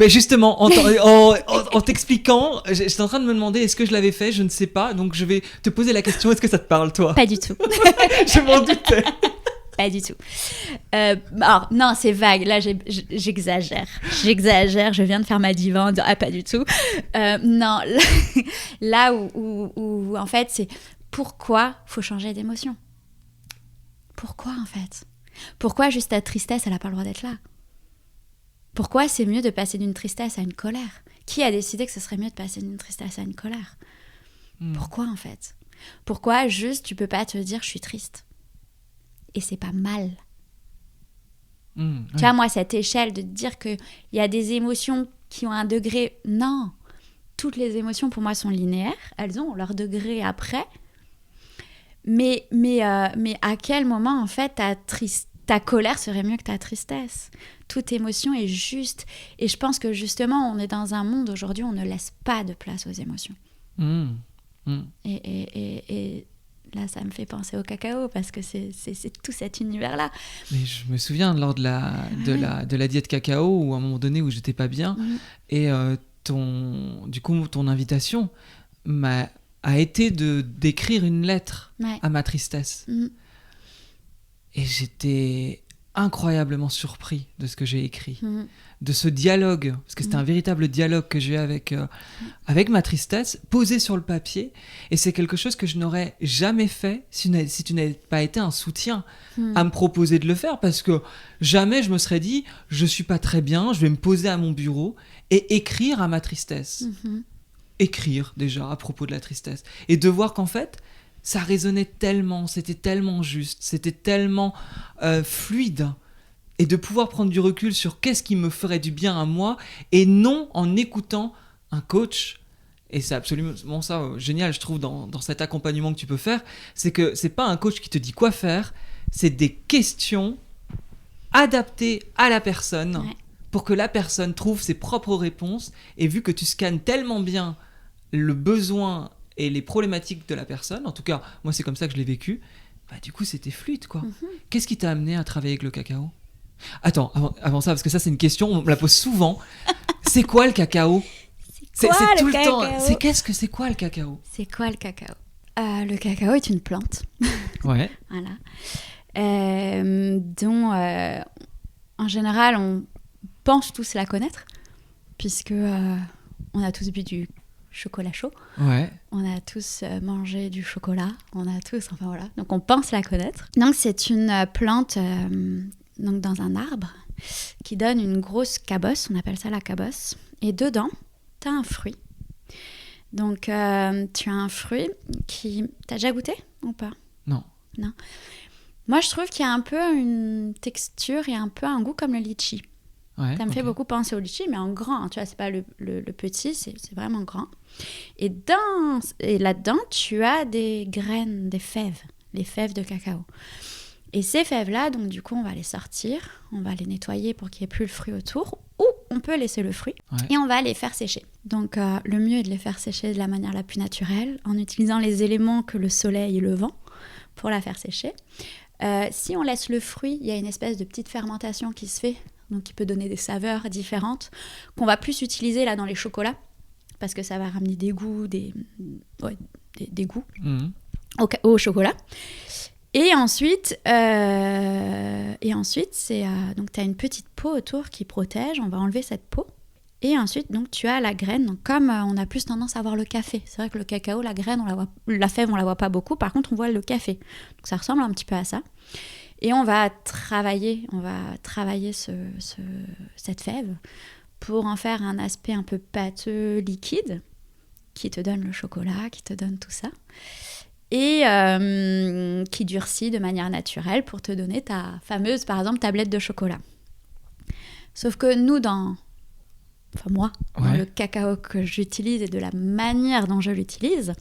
Justement, en t'expliquant, j'étais en train de me demander est-ce que je l'avais fait, je ne sais pas, donc je vais te poser la question, est-ce que ça te parle, toi ? Pas du tout. Je m'en doutais. Pas du tout. Alors, non, c'est vague, là j'exagère, je viens de faire ma diva en disant ah, pas du tout. Non, là où en fait, c'est pourquoi faut changer d'émotion ? Pourquoi en fait ? Pourquoi juste ta tristesse, elle n'a pas le droit d'être là ? Pourquoi c'est mieux de passer d'une tristesse à une colère ? Qui a décidé que ce serait mieux de passer d'une tristesse à une colère ? Pourquoi en fait ? Pourquoi juste tu peux pas te dire je suis triste ? Et c'est pas mal. Tu vois, moi, cette échelle de dire qu'il y a des émotions qui ont un degré... Non, toutes les émotions pour moi sont linéaires, elles ont leur degré après. Mais à quel moment en fait ta colère serait mieux que ta tristesse ? Toute émotion est juste. Et je pense que justement, on est dans un monde aujourd'hui où on ne laisse pas de place aux émotions. Et là, ça me fait penser au cacao parce que c'est tout cet univers-là. Mais je me souviens lors de la diète cacao, où à un moment donné où j'étais pas bien, et ton invitation a été d'écrire une lettre à ma tristesse. Et j'étais incroyablement surpris de ce que j'ai écrit, de ce dialogue, parce que c'était un véritable dialogue que j'ai avec ma tristesse, posé sur le papier, et c'est quelque chose que je n'aurais jamais fait si tu n'avais pas été un soutien à me proposer de le faire, parce que jamais je me serais dit, je suis pas très bien, je vais me poser à mon bureau et écrire à ma tristesse. Écrire déjà à propos de la tristesse, et de voir qu'en fait, ça résonnait tellement, c'était tellement juste, c'était tellement fluide, et de pouvoir prendre du recul sur qu'est-ce qui me ferait du bien à moi, et non en écoutant un coach. Et c'est absolument ça, génial, je trouve, dans cet accompagnement que tu peux faire, c'est que c'est pas un coach qui te dit quoi faire, c'est des questions adaptées à la personne, pour que la personne trouve ses propres réponses, et vu que tu scannes tellement bien le besoin et les problématiques de la personne, en tout cas, moi c'est comme ça que je l'ai vécu, bah, du coup c'était fluide, quoi. Qu'est-ce qui t'a amené à travailler avec le cacao ? Attends, avant ça, parce que ça c'est une question, on me la pose souvent. C'est quoi le cacao ? C'est tout le temps. C'est quoi le cacao ? C'est quoi le cacao ? Le cacao est une plante. Ouais. Voilà. Dont, en général, on pense tous la connaître, puisque on a tous bu du chocolat chaud. Ouais. On a tous mangé du chocolat. On a tous, enfin voilà. Donc on pense la connaître. Donc c'est une plante donc dans un arbre qui donne une grosse cabosse. On appelle ça la cabosse. Et dedans, tu as un fruit. Donc tu as un fruit qui... T'as déjà goûté ou pas ? Non. Moi je trouve qu'il y a un peu une texture et un peu un goût comme le litchi. Ouais, ça me fait beaucoup penser au litchi, mais en grand. Tu vois, c'est pas le petit, c'est vraiment grand. Et là-dedans, tu as des graines, des fèves, les fèves de cacao. Et ces fèves-là, donc du coup, on va les sortir, on va les nettoyer pour qu'il n'y ait plus le fruit autour, ou on peut laisser le fruit, et on va les faire sécher. Donc le mieux est de les faire sécher de la manière la plus naturelle, en utilisant les éléments que le soleil et le vent pour la faire sécher. Si on laisse le fruit, il y a une espèce de petite fermentation qui se fait, donc qui peut donner des saveurs différentes, qu'on va plus utiliser là dans les chocolats, parce que ça va ramener des goûts, des goûts au chocolat. Et ensuite, c'est donc tu as une petite peau autour qui protège, on va enlever cette peau. Et ensuite, donc, tu as la graine. Donc, comme on a plus tendance à voir le café. C'est vrai que le cacao, la graine, la fève, on la voit pas beaucoup. Par contre, on voit le café. Donc, ça ressemble un petit peu à ça. Et on va travailler cette fève pour en faire un aspect un peu pâteux, liquide, qui te donne le chocolat, qui te donne tout ça. Et qui durcit de manière naturelle pour te donner ta fameuse, par exemple, tablette de chocolat. Sauf que nous, dans le cacao que j'utilise et de la manière dont je l'utilise,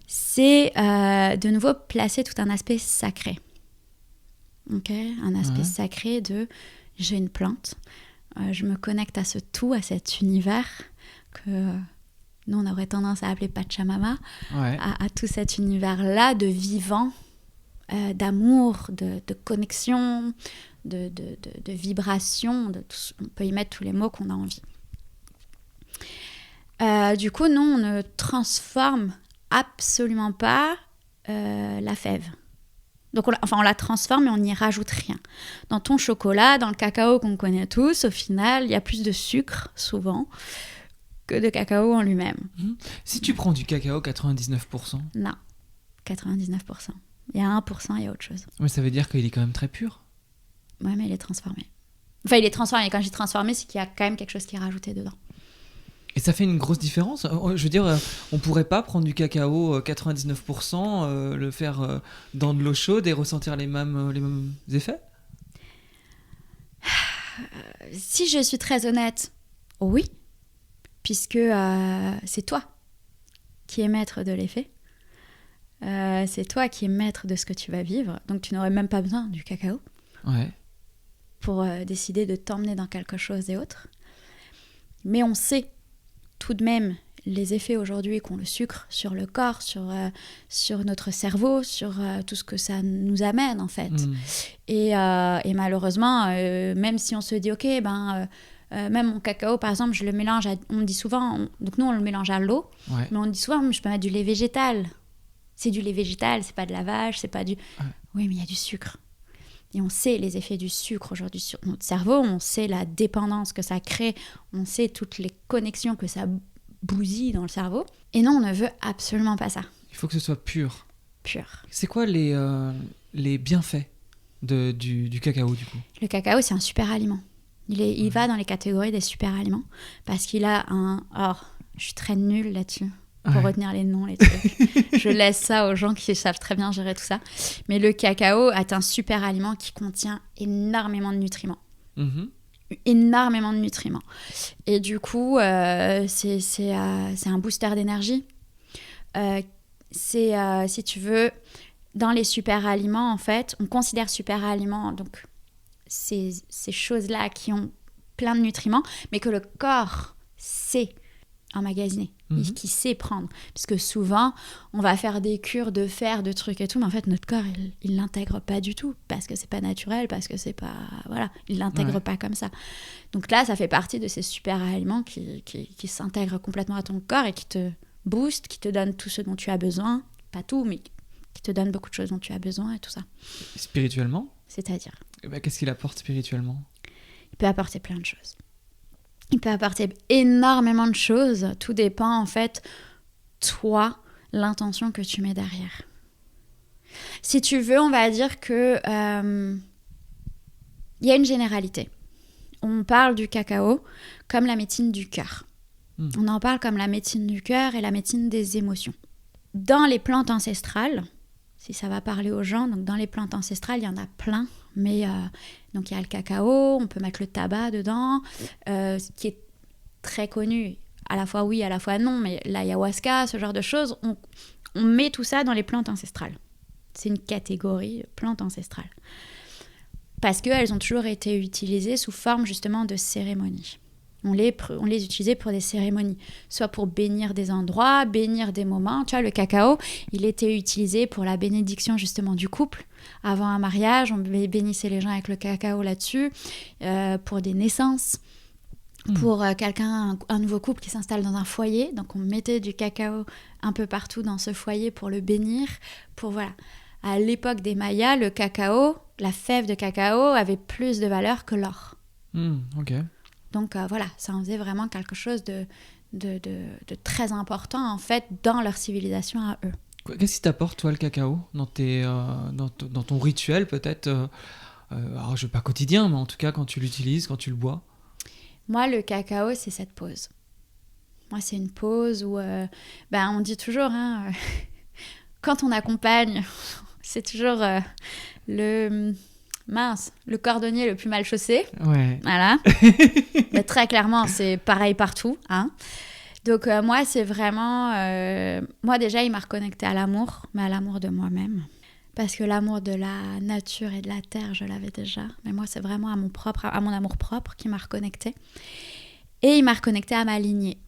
c'est de nouveau placer tout un aspect sacré. Okay, un aspect sacré de j'ai une plante, je me connecte à ce tout, à cet univers que nous on aurait tendance à appeler Pachamama, à tout cet univers-là de vivant, d'amour, de connexion, de vibration, on peut y mettre tous les mots qu'on a envie. Du coup, non, on ne transforme absolument pas la fève. Donc, on la transforme, mais on n'y rajoute rien. Dans ton chocolat, dans le cacao qu'on connaît tous, au final, il y a plus de sucre, souvent, que de cacao en lui-même. Si tu prends du cacao 99%... Non, 99%. Il y a 1%, il y a autre chose. Mais ça veut dire qu'il est quand même très pur. Ouais, mais il est transformé. Enfin, il est transformé. Quand je dis transformé, c'est qu'il y a quand même quelque chose qui est rajouté dedans. Et ça fait une grosse différence. Je veux dire, on pourrait pas prendre du cacao 99%, le faire dans de l'eau chaude et ressentir les mêmes effets ? Si je suis très honnête, oui. Puisque c'est toi qui es maître de l'effet. C'est toi qui es maître de ce que tu vas vivre. Donc tu n'aurais même pas besoin du cacao pour décider de t'emmener dans quelque chose et autre. Mais on sait tout de même les effets aujourd'hui qu'ont le sucre sur le corps, sur notre cerveau, sur tout ce que ça nous amène en fait. Et malheureusement, même si on se dit ok, même mon cacao par exemple, je le mélange, on me dit souvent, donc nous on le mélange à l'eau, mais on dit souvent je peux mettre du lait végétal. C'est du lait végétal, c'est pas de la vache, c'est pas du... Oui, mais il y a du sucre. Et on sait les effets du sucre aujourd'hui sur notre cerveau, on sait la dépendance que ça crée, on sait toutes les connexions que ça bousille dans le cerveau. Et non, on ne veut absolument pas ça. Il faut que ce soit pur. Pur. C'est quoi les bienfaits du cacao, du coup? Le cacao, c'est un super aliment. Il va dans les catégories des super aliments parce qu'il a un... Alors, je suis très nulle là-dessus pour retenir les noms, les trucs. Je laisse ça aux gens qui savent très bien gérer tout ça. Mais le cacao est un super aliment qui contient énormément de nutriments. Énormément de nutriments. Et du coup, c'est un booster d'énergie. Si tu veux, dans les super aliments, en fait, on considère super aliments, donc ces choses-là qui ont plein de nutriments, mais que le corps sait emmagasiner, qui sait prendre. Parce que souvent, on va faire des cures de fer, de trucs et tout, mais en fait, notre corps, il l'intègre pas du tout, parce que c'est pas naturel, parce que c'est pas... Voilà, il l'intègre pas comme ça. Donc là, ça fait partie de ces super aliments qui s'intègrent complètement à ton corps et qui te boostent, qui te donnent tout ce dont tu as besoin. Pas tout, mais qui te donnent beaucoup de choses dont tu as besoin et tout ça. Spirituellement? C'est-à-dire? Qu'est-ce qu'il apporte spirituellement? Il peut apporter plein de choses. Il peut apporter énormément de choses. Tout dépend, en fait, toi, l'intention que tu mets derrière. Si tu veux, on va dire que y a une généralité. On parle du cacao comme la médecine du cœur. On en parle comme la médecine du cœur et la médecine des émotions. Dans les plantes ancestrales, si ça va parler aux gens, donc dans les plantes ancestrales, il y en a plein. Mais donc il y a le cacao, on peut mettre le tabac dedans, qui est très connu, à la fois oui, à la fois non, mais l'ayahuasca, ce genre de choses, on met tout ça dans les plantes ancestrales. C'est une catégorie de plantes ancestrales. Parce qu'elles ont toujours été utilisées sous forme justement de cérémonies. On les utilisait pour des cérémonies, soit pour bénir des endroits, bénir des moments. Tu vois, le cacao, il était utilisé pour la bénédiction justement du couple. Avant un mariage, on bénissait les gens avec le cacao là-dessus, pour des naissances, pour quelqu'un, un nouveau couple qui s'installe dans un foyer. Donc on mettait du cacao un peu partout dans ce foyer pour le bénir. Voilà. À l'époque des Mayas, le cacao, la fève de cacao avait plus de valeur que l'or. Ok. Donc voilà, ça en faisait vraiment quelque chose de très important en fait dans leur civilisation à eux. Qu'est-ce qui t'apporte toi le cacao dans ton rituel peut-être alors je veux pas quotidien, mais en tout cas quand tu l'utilises, quand tu le bois? Moi le cacao c'est cette pause. Moi c'est une pause où on dit toujours quand on accompagne, c'est toujours le cordonnier le plus mal chaussé. Ouais. Voilà. Mais très clairement, c'est pareil partout. Donc moi, c'est vraiment... moi déjà, il m'a reconnectée à l'amour, mais à l'amour de moi-même. Parce que l'amour de la nature et de la terre, je l'avais déjà. Mais moi, c'est vraiment à mon amour propre qui m'a reconnectée. Et il m'a reconnectée à ma lignée.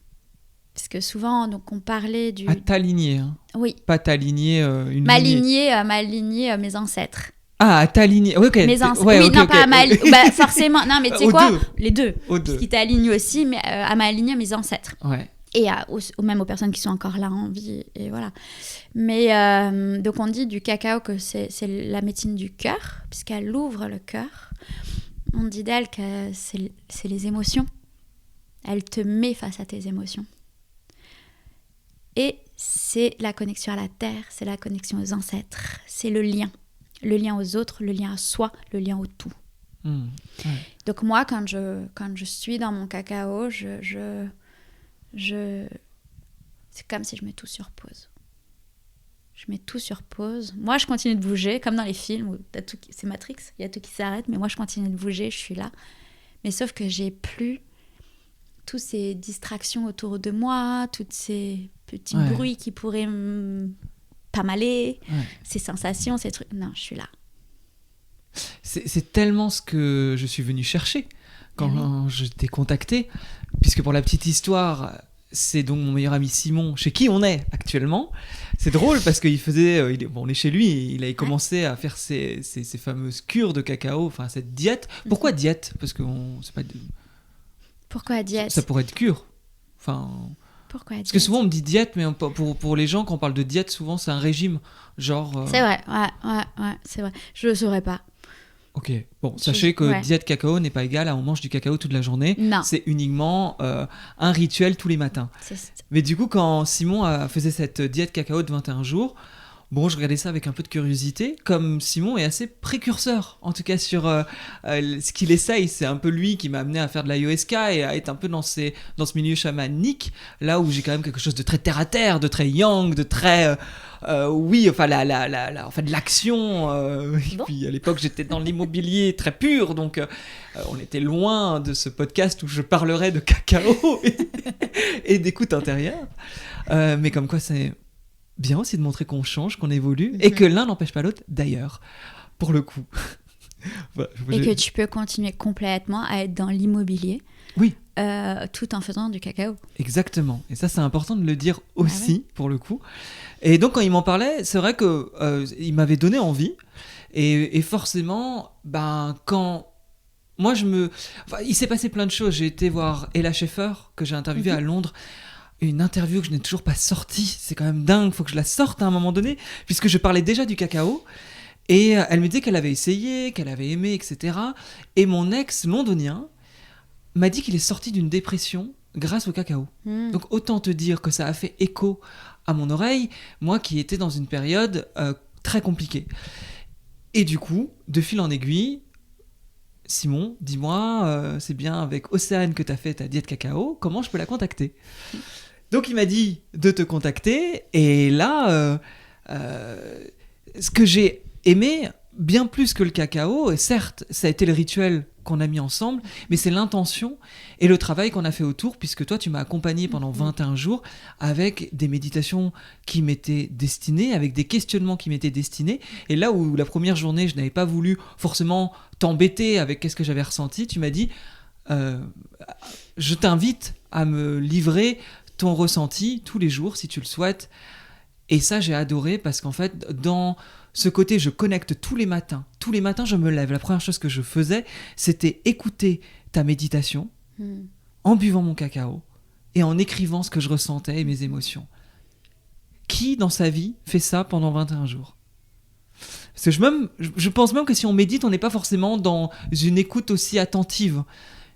Parce que souvent, donc, on parlait du... À ta lignée, hein. Oui. Pas ta lignée, une ma lignée. Ma lignée, mes ancêtres. Ah, à ta lignée. Ok. Mes ancêtres. Ouais, oui, okay, non, pas à ma lignée. Forcément. Non, mais tu sais quoi deux. Les deux. Aux deux. Ce qui t'aligne aussi, mais à ma lignée, mes ancêtres. Ouais. Et même aux personnes qui sont encore là en vie. Et voilà. Mais donc, on dit du cacao que c'est la médecine du cœur, puisqu'elle ouvre le cœur. On dit d'elle que c'est les émotions. Elle te met face à tes émotions. Et c'est la connexion à la terre, c'est la connexion aux ancêtres, c'est le lien aux autres, le lien à soi, le lien au tout. Ouais. Donc moi, quand je suis dans mon cacao, c'est comme si je mets tout sur pause. Je mets tout sur pause. Moi, je continue de bouger, comme dans les films où c'est Matrix, il y a tout qui s'arrête, mais moi, je continue de bouger, je suis là. Mais sauf que j'ai plus toutes ces distractions autour de moi, tous ces petits bruits qui pourraient pas m'aller, ces sensations, ces trucs. Non, je suis là. C'est tellement ce que je suis venu chercher quand je t'ai contacté, puisque pour la petite histoire, c'est donc mon meilleur ami Simon, chez qui on est actuellement. C'est drôle parce qu'il faisait, on est chez lui, et il avait commencé à faire ces fameuses cures de cacao, enfin cette diète. Pourquoi diète ? Parce que c'est pas. Pourquoi diète ? Ça pourrait être cure. Enfin. Pourquoi diète ? Parce que souvent on me dit diète, mais pour les gens quand on parle de diète, souvent c'est un régime, genre. C'est vrai, ouais, c'est vrai. Je le saurais pas. Ok, bon, sachez que diète cacao n'est pas égal à on mange du cacao toute la journée. Non. C'est uniquement un rituel tous les matins. Mais du coup, quand Simon faisait cette diète cacao de 21 jours, bon, je regardais ça avec un peu de curiosité. Comme Simon est assez précurseur, en tout cas sur ce qu'il essaye. C'est un peu lui qui m'a amené à faire de l'ayahuasca et à être un peu dans ce milieu chamanique, là où j'ai quand même quelque chose de très terre-à-terre, de très yang, de très... oui, enfin, de l'action. Et puis à l'époque, j'étais dans l'immobilier très pur, donc on était loin de ce podcast où je parlerais de cacao et d'écoute intérieure. Mais comme quoi, c'est bien aussi de montrer qu'on change, qu'on évolue, et que l'un n'empêche pas l'autre, d'ailleurs, pour le coup. Voilà, et que tu peux continuer complètement à être dans l'immobilier. Oui. Tout en faisant du cacao. Exactement. Et ça, c'est important de le dire aussi, pour le coup. Et donc, quand il m'en parlait, c'est vrai qu'il m'avait donné envie. Et forcément, quand... Moi, il s'est passé plein de choses. J'ai été voir Ella Schaeffer, que j'ai interviewée à Londres. Une interview que je n'ai toujours pas sortie. C'est quand même dingue. Il faut que je la sorte à un moment donné, puisque je parlais déjà du cacao. Et elle me disait qu'elle avait essayé, qu'elle avait aimé, etc. Et mon ex londonien m'a dit qu'il est sorti d'une dépression grâce au cacao. Donc autant te dire que ça a fait écho à mon oreille, moi qui étais dans une période très compliquée. Et du coup, de fil en aiguille, Simon, dis-moi, c'est bien avec Océane que tu as fait ta diète cacao, comment je peux la contacter ? Donc il m'a dit de te contacter, et là, ce que j'ai aimé, bien plus que le cacao, et certes, ça a été le rituel qu'on a mis ensemble, mais c'est l'intention et le travail qu'on a fait autour, puisque toi, tu m'as accompagné pendant 21 jours avec des méditations qui m'étaient destinées, avec des questionnements qui m'étaient destinés. Et là où la première journée, je n'avais pas voulu forcément t'embêter avec qu'est-ce que j'avais ressenti, tu m'as dit je t'invite à me livrer ton ressenti tous les jours, si tu le souhaites. Et ça, j'ai adoré, parce qu'en fait, dans ce côté, je connecte tous les matins. Tous les matins, je me lève. La première chose que je faisais, c'était écouter ta méditation en buvant mon cacao et en écrivant ce que je ressentais et mes émotions. Qui, dans sa vie, fait ça pendant 21 jours ? Parce que je pense même que si on médite, on n'est pas forcément dans une écoute aussi attentive.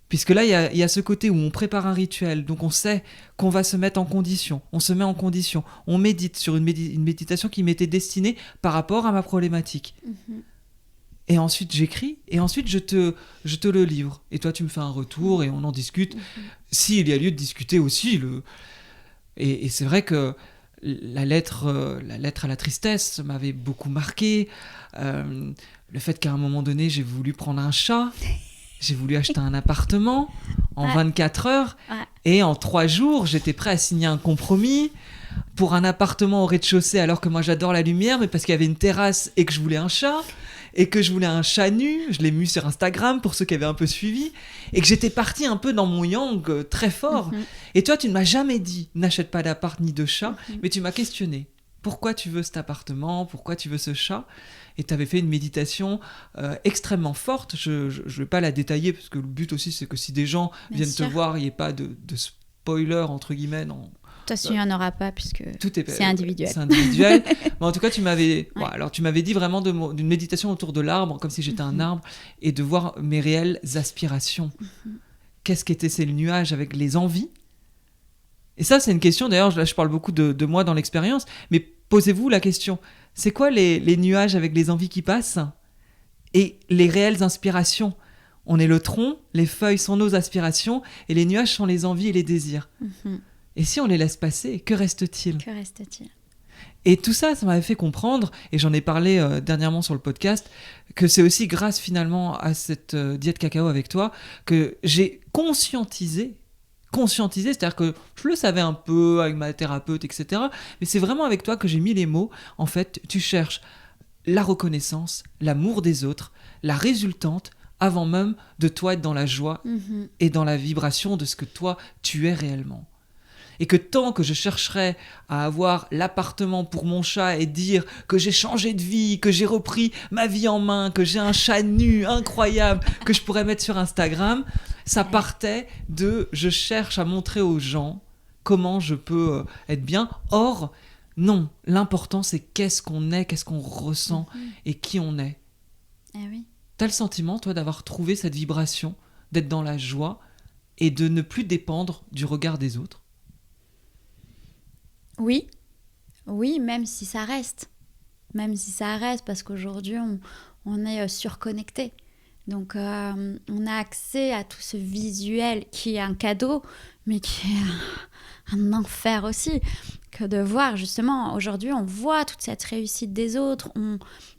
Puisque là, il y a ce côté où on prépare un rituel, donc on sait qu'on va se mettre en condition, on se met en condition, on médite sur une méditation qui m'était destinée par rapport à ma problématique. Et ensuite, j'écris, et ensuite, je te le livre. Et toi, tu me fais un retour, et on en discute. S'il y a lieu de discuter aussi. Et c'est vrai que la lettre à la tristesse m'avait beaucoup marqué. Le fait qu'à un moment donné, j'ai voulu prendre un chat... J'ai voulu acheter un appartement en 24 heures et en 3 jours, j'étais prêt à signer un compromis pour un appartement au rez-de-chaussée, alors que moi j'adore la lumière, mais parce qu'il y avait une terrasse et que je voulais un chat et que je voulais un chat nu. Je l'ai mis sur Instagram pour ceux qui avaient un peu suivi, et que j'étais partie un peu dans mon yang très fort. Et toi, tu ne m'as jamais dit n'achète pas d'appart ni de chat, mais tu m'as questionné. Pourquoi tu veux cet appartement ? Pourquoi tu veux ce chat ? Et tu avais fait une méditation extrêmement forte. Je ne vais pas la détailler, parce que le but aussi, c'est que si des gens viennent te voir, il n'y ait pas de spoiler, entre guillemets. Non. De toute façon, il n'y en aura pas, puisque c'est individuel. C'est individuel. Mais en tout cas, tu m'avais dit vraiment d'une méditation autour de l'arbre, comme si j'étais un arbre, et de voir mes réelles aspirations. Qu'est-ce qu'étaient ces nuages avec les envies ? Et ça, c'est une question, d'ailleurs, là, je parle beaucoup de moi dans l'expérience, mais posez-vous la question, c'est quoi les nuages avec les envies qui passent et les réelles inspirations ? On est le tronc, les feuilles sont nos aspirations, et les nuages sont les envies et les désirs. Et si on les laisse passer, que reste-t-il ? Que reste-t-il ? Et tout ça, ça m'avait fait comprendre, et j'en ai parlé dernièrement sur le podcast, que c'est aussi grâce finalement à cette diète cacao avec toi que j'ai conscientisé, c'est-à-dire que je le savais un peu avec ma thérapeute, etc. Mais c'est vraiment avec toi que j'ai mis les mots. En fait, tu cherches la reconnaissance, l'amour des autres, la résultante, avant même de toi être dans la joie et dans la vibration de ce que toi, tu es réellement. Et que tant que je chercherai à avoir l'appartement pour mon chat et dire que j'ai changé de vie, que j'ai repris ma vie en main, que j'ai un chat nu incroyable que je pourrais mettre sur Instagram, ça partait de je cherche à montrer aux gens comment je peux être bien. Or, non, l'important c'est qu'est-ce qu'on est, qu'est-ce qu'on ressent et qui on est. Eh oui. T'as le sentiment, toi, d'avoir trouvé cette vibration, d'être dans la joie et de ne plus dépendre du regard des autres? Oui, même si ça reste. Même si ça reste, parce qu'aujourd'hui, on est surconnecté. Donc, on a accès à tout ce visuel qui est un cadeau, mais qui est un enfer aussi. Que de voir, justement, aujourd'hui, on voit toute cette réussite des autres.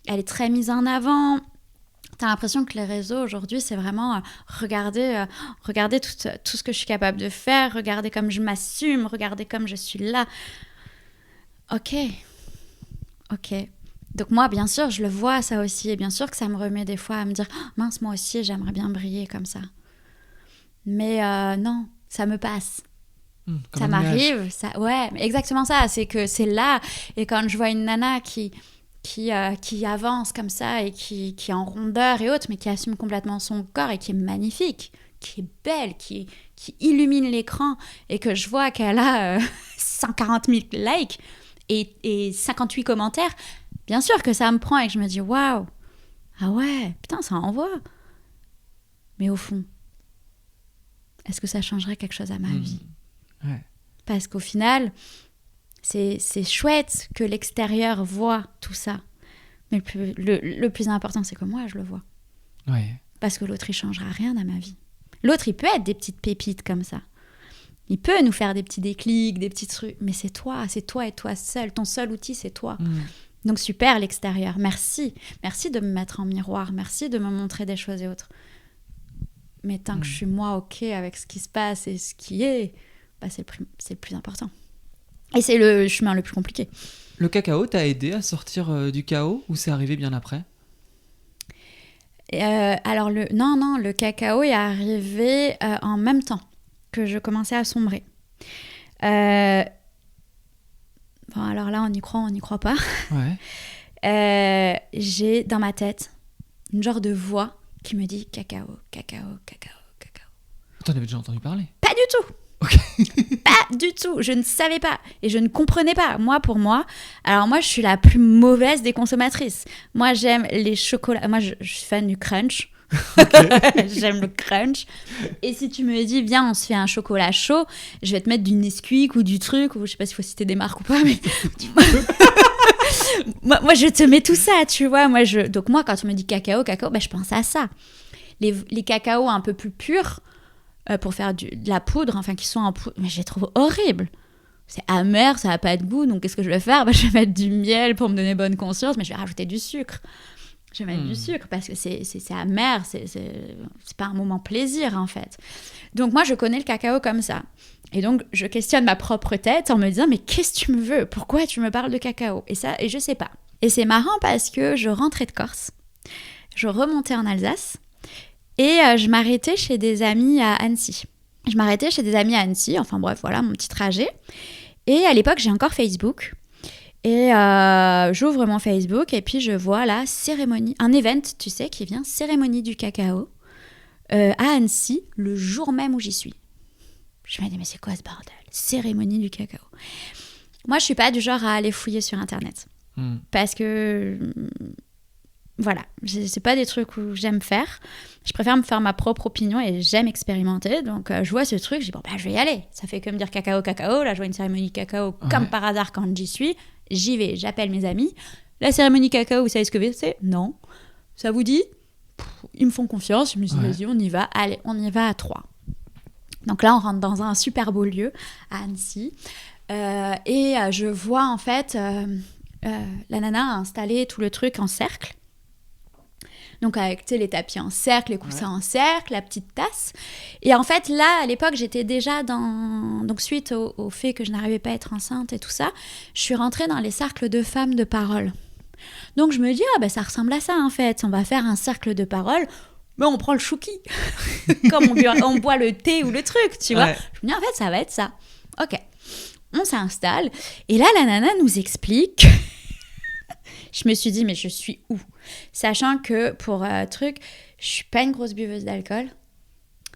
Elle est très mise en avant. T'as l'impression que les réseaux, aujourd'hui, c'est vraiment regarder tout ce que je suis capable de faire, regarder comme je m'assume, regarder comme je suis là. Ok. Donc moi, bien sûr, je le vois ça aussi. Et bien sûr que ça me remet des fois à me dire « Mince, moi aussi, j'aimerais bien briller comme ça. » Mais non, ça me passe. Ça m'arrive. Ouais, exactement ça. C'est que c'est là. Et quand je vois une nana qui avance comme ça et qui est en rondeur et autres, mais qui assume complètement son corps et qui est magnifique, qui est belle, qui illumine l'écran, et que je vois qu'elle a 140 000 likes et 58 commentaires, bien sûr que ça me prend et que je me dis waouh, ah ouais, putain, ça envoie. Mais au fond, est-ce que ça changerait quelque chose à ma vie? Ouais. Parce qu'au final, c'est chouette que l'extérieur voit tout ça. Mais le plus important, c'est que moi, je le vois. Ouais. Parce que l'autre, il changera rien à ma vie. L'autre, il peut être des petites pépites comme ça. Il peut nous faire des petits déclics, des petits trucs. Mais c'est toi et toi seul. Ton seul outil, c'est toi. Donc super, l'extérieur. Merci. Merci de me mettre en miroir. Merci de me montrer des choses et autres. Mais tant que je suis moi, ok, avec ce qui se passe et ce qui est, bah, c'est le plus important. Et c'est le chemin le plus compliqué. Le cacao t'a aidé à sortir du chaos ou c'est arrivé bien après? Alors, le cacao est arrivé en même temps que je commençais à sombrer. Bon, alors là, on y croit pas. Ouais. J'ai dans ma tête une genre de voix qui me dit cacao. T'en avais déjà entendu parler? Pas du tout. Pas du tout, je ne savais pas et je ne comprenais pas. Pour moi, je suis la plus mauvaise des consommatrices. Moi, j'aime les chocolats. Moi, je suis fan du crunch. J'aime le crunch. Et si tu me dis, viens, on se fait un chocolat chaud, je vais te mettre du Nesquik ou du truc, ou je sais pas s'il faut citer des marques ou pas, mais moi, je te mets tout ça, tu vois. Donc moi, quand on me dit cacao, bah, je pense à ça. Les cacaos un peu plus purs, pour faire de la poudre, enfin qui sont en poudre, mais je les trouve horribles. C'est amer, ça n'a pas de goût, donc qu'est-ce que je vais faire? Je vais mettre du miel pour me donner bonne conscience, mais je vais rajouter du sucre. Je vais mettre du sucre parce que c'est amer, c'est pas un moment plaisir en fait. Donc moi je connais le cacao comme ça. Et donc je questionne ma propre tête en me disant mais qu'est-ce que tu me veux? Pourquoi tu me parles de cacao? Et je sais pas. Et c'est marrant parce que je rentrais de Corse, je remontais en Alsace, et je m'arrêtais chez des amis à Annecy. Enfin bref, voilà mon petit trajet. Et à l'époque, j'ai encore Facebook. Et j'ouvre mon Facebook et puis je vois la cérémonie, un event, tu sais, qui vient, cérémonie du cacao, à Annecy, le jour même où j'y suis. Je me dis, mais c'est quoi ce bordel? Cérémonie du cacao. Moi, je suis pas du genre à aller fouiller sur Internet. Parce que... Voilà, c'est pas des trucs où j'aime faire. Je préfère me faire ma propre opinion et j'aime expérimenter. Donc, je vois ce truc, je dis, bon, bah, je vais y aller. Ça fait que me dire cacao. Là, je vois une cérémonie cacao comme par hasard quand j'y suis. J'y vais, j'appelle mes amis. La cérémonie cacao, vous savez ce que c'est? Non. Ça vous dit? Ils me font confiance. Je me dis, vas-y, on y va. Allez, on y va à 3. Donc là, on rentre dans un super beau lieu à Annecy. Et je vois, en fait, la nana a installé tout le truc en cercle. Donc avec les tapis en cercle, les coussins en cercle, la petite tasse. Et en fait, là, à l'époque, j'étais déjà donc suite au fait que je n'arrivais pas à être enceinte et tout ça, je suis rentrée dans les cercles de femmes de parole. Donc je me dis, ça ressemble à ça en fait. On va faire un cercle de parole, mais on prend le chouki. Comme on boit le thé ou le truc, tu vois. Je me dis, en fait, ça va être ça. Ok. On s'installe. Et là, la nana nous explique. Je me suis dit, mais je suis où? Sachant que pour truc, je suis pas une grosse buveuse d'alcool.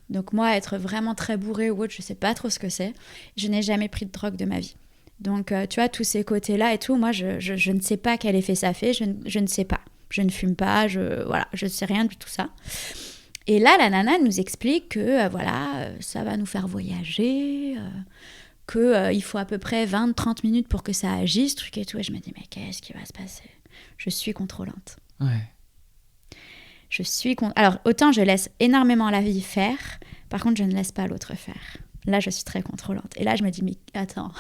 Donc moi, être vraiment très bourrée ou autre, je sais pas trop ce que c'est. Je n'ai jamais pris de drogue de ma vie. Donc, tu vois, tous ces côtés-là et tout, moi, je ne sais pas quel effet ça fait. Je ne sais pas. Je ne fume pas. Voilà, je ne sais rien du tout ça. Et là, la nana nous explique que, ça va nous faire voyager, qu'il faut à peu près 20-30 minutes pour que ça agisse, truc et tout. Et je me dis, mais qu'est-ce qui va se passer? Je suis contrôlante. Ouais. Alors, autant je laisse énormément la vie faire, par contre, je ne laisse pas l'autre faire. Là, je suis très contrôlante. Et là, je me dis, mais attends,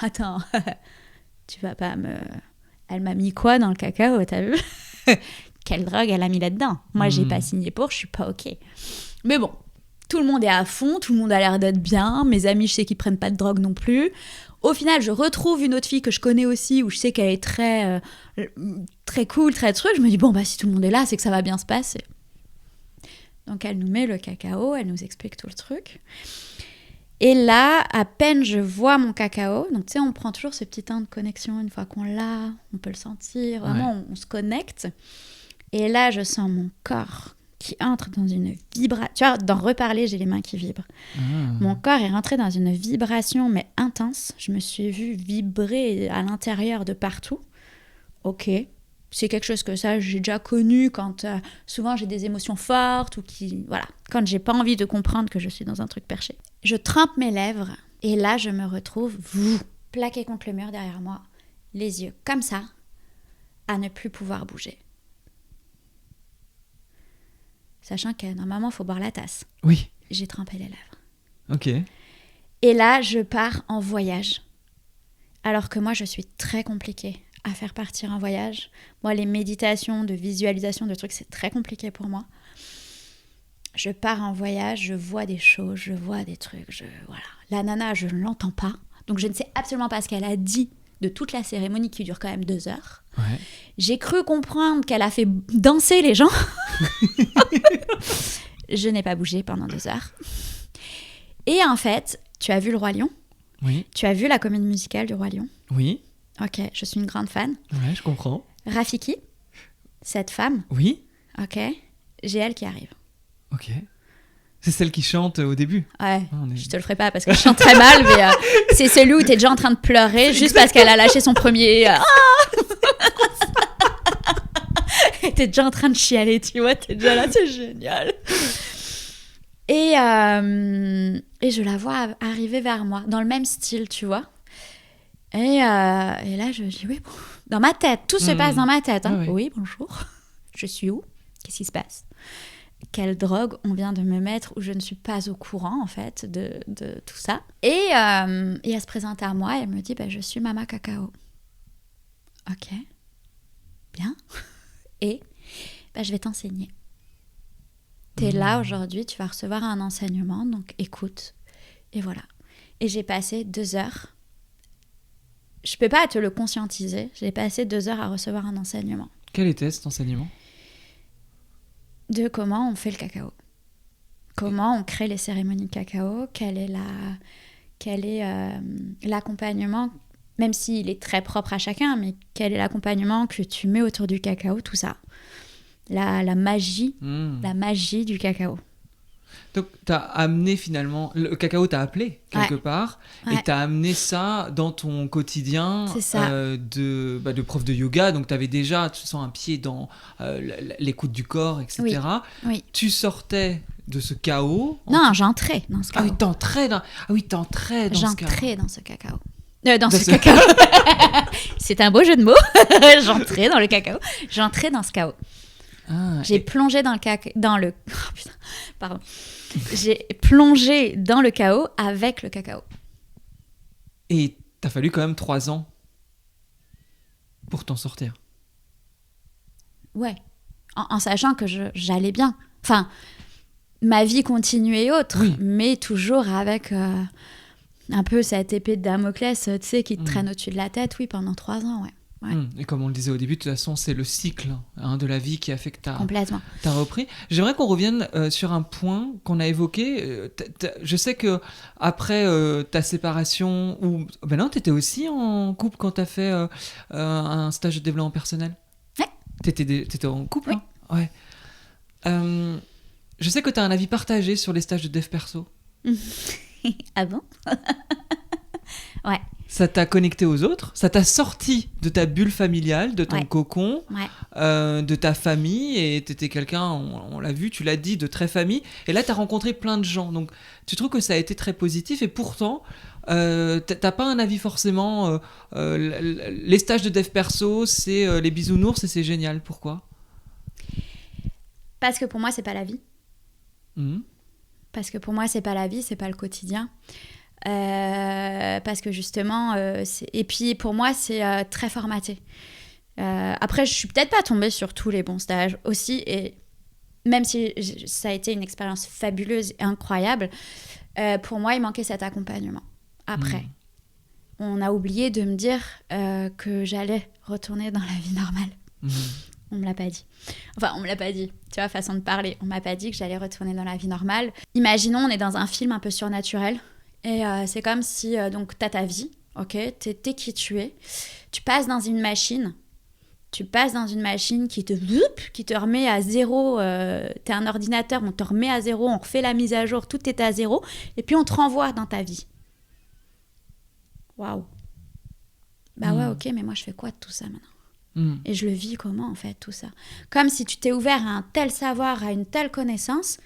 tu vas pas me... Elle m'a mis quoi dans le cacao, t'as vu? Quelle drogue elle a mis là-dedans? Moi, j'ai pas signé pour, je suis pas OK. Mais bon, tout le monde est à fond, tout le monde a l'air d'être bien. Mes amis, je sais qu'ils prennent pas de drogue non plus. Au final, je retrouve une autre fille que je connais aussi, où je sais qu'elle est très, très cool, très truc. Je me dis, bon, si tout le monde est là, c'est que ça va bien se passer. Donc, elle nous met le cacao, elle nous explique tout le truc. Et là, à peine je vois mon cacao, donc tu sais, on prend toujours ce petit temps de connexion une fois qu'on l'a, on peut le sentir, vraiment, on se connecte. Et là, je sens mon corps qui entre dans une vibration. Tu vois, d'en reparler, j'ai les mains qui vibrent. Mon corps est rentré dans une vibration, mais intense. Je me suis vue vibrer à l'intérieur de partout. Ok. C'est quelque chose que ça, j'ai déjà connu quand souvent j'ai des émotions fortes ou quand j'ai pas envie de comprendre que je suis dans un truc perché. Je trempe mes lèvres et là, je me retrouve plaquée contre le mur derrière moi, les yeux comme ça, à ne plus pouvoir bouger. Sachant que normalement, il faut boire la tasse. Oui. J'ai trempé les lèvres. Ok. Et là, je pars en voyage. Alors que moi, je suis très compliquée à faire partir en voyage. Moi, les méditations, de visualisation, de trucs, c'est très compliqué pour moi. Je pars en voyage, je vois des choses, je vois des trucs. La nana, je ne l'entends pas. Donc, je ne sais absolument pas ce qu'elle a dit de toute la cérémonie qui dure quand même 2 heures. Ouais. J'ai cru comprendre qu'elle a fait danser les gens. Je n'ai pas bougé pendant 2 heures. Et en fait, tu as vu le Roi Lion? Oui. Tu as vu la comédie musicale du Roi Lion? Oui. Ok, je suis une grande fan. Ouais, je comprends. Rafiki, cette femme. Oui. Ok, j'ai elle qui arrive. Ok. C'est celle qui chante au début. Ouais, je te le ferai pas parce que je chante très mal, mais c'est celui où t'es déjà en train de pleurer juste parce qu'elle a lâché son premier... Et t'es déjà en train de chialer, tu vois, t'es déjà là, c'est génial. Et je la vois arriver vers moi, dans le même style, tu vois. Et là, je dis, oui, bon. Dans ma tête, tout se passe dans ma tête. Hein. Oui, bonjour. Je suis où? Qu'est-ce qui se passe? Quelle drogue on vient de me mettre où je ne suis pas au courant, en fait, de tout ça. Et elle se présente à moi et elle me dit, je suis Mama Cacao. Ok. Bien. Et je vais t'enseigner. T'es là aujourd'hui, tu vas recevoir un enseignement, donc écoute. Et voilà. Et j'ai passé 2 heures. Je peux pas te le conscientiser. J'ai passé 2 heures à recevoir un enseignement. Quel était cet enseignement? De comment on fait le cacao. Comment on crée les cérémonies de cacao. Quel est l'accompagnement, même s'il est très propre à chacun, mais quel est l'accompagnement que tu mets autour du cacao, tout ça. La magie du cacao. Donc, tu as amené finalement... Le cacao t'a appelé quelque part, et tu as amené ça dans ton quotidien de prof de yoga. Donc, tu avais déjà, tu sens un pied dans l'écoute du corps, etc. Oui. Tu sortais de ce chaos. Non, j'entrais dans ce chaos. Ah oui, t'entrais dans ce chaos. J'entrais dans ce cacao. Dans ce cacao. C'est un beau jeu de mots. J'entrais dans le cacao. J'entrais dans ce chaos. J'ai plongé J'ai plongé dans le chaos avec le cacao. Et t'as fallu quand même 3 ans pour t'en sortir. Ouais. En sachant que j'allais bien. Enfin, ma vie continuait autre, mais toujours avec un peu cette épée de Damoclès, tu sais, qui te traîne au-dessus de la tête, pendant 3 ans, ouais. Ouais. Et comme on le disait au début, de toute façon, c'est le cycle de la vie qui a fait que Complètement. t'as repris. J'aimerais qu'on revienne sur un point qu'on a évoqué. Je sais que après ta séparation, ou ben non, t'étais aussi en couple quand t'as fait un stage de développement personnel. Ouais. T'étais en couple. Oui. Hein, ouais. Je sais que t'as un avis partagé sur les stages de dev perso. Ah bon? Ouais. Ça t'a connecté aux autres, ça t'a sorti de ta bulle familiale, de ton Ouais. cocon, Ouais. de ta famille, et t'étais quelqu'un, on l'a vu, tu l'as dit, de très famille, et là t'as rencontré plein de gens, donc tu trouves que ça a été très positif, et pourtant t'as pas un avis forcément, les stages de dev perso, c'est les bisounours et c'est génial, pourquoi? Parce que pour moi, c'est pas la vie. Mhm. Parce que pour moi, c'est pas la vie, c'est pas le quotidien. Parce que justement, et puis pour moi, c'est très formaté. Après, je suis peut-être pas tombée sur tous les bons stages aussi, et même si ça a été une expérience fabuleuse et incroyable, pour moi, il manquait cet accompagnement. Après, on a oublié de me dire que j'allais retourner dans la vie normale. On me l'a pas dit. Enfin, on me l'a pas dit. Tu vois, façon de parler. On m'a pas dit que j'allais retourner dans la vie normale. Imaginons, on est dans un film un peu surnaturel. Et c'est comme si, donc, t'as ta vie, ok, t'es qui tu es. Tu passes dans une machine. Tu passes dans une machine qui te remet à zéro. T'es un ordinateur, on te remet à zéro, on refait la mise à jour, tout est à zéro. Et puis, on te renvoie dans ta vie. Waouh. Bah ouais, ok, mais moi, je fais quoi de tout ça maintenant ? Et je le vis comment, en fait, tout ça ? Comme si tu t'es ouvert à un tel savoir, à une telle connaissance.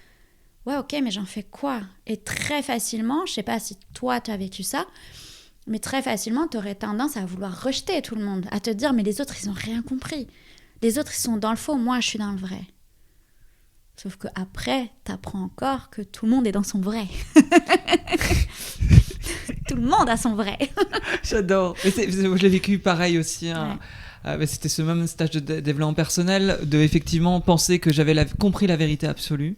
Ouais, ok, mais j'en fais quoi ? Et très facilement, je sais pas si toi, tu as vécu ça, mais très facilement, tu aurais tendance à vouloir rejeter tout le monde, à te dire, mais les autres, ils ont rien compris. Les autres, ils sont dans le faux, moi, je suis dans le vrai. Sauf qu'après, tu apprends encore que tout le monde est dans son vrai. Tout le monde a son vrai. J'adore. Moi, je l'ai vécu pareil aussi. Hein. Ouais. C'était ce même stage de développement personnel, de effectivement penser que j'avais compris la vérité absolue.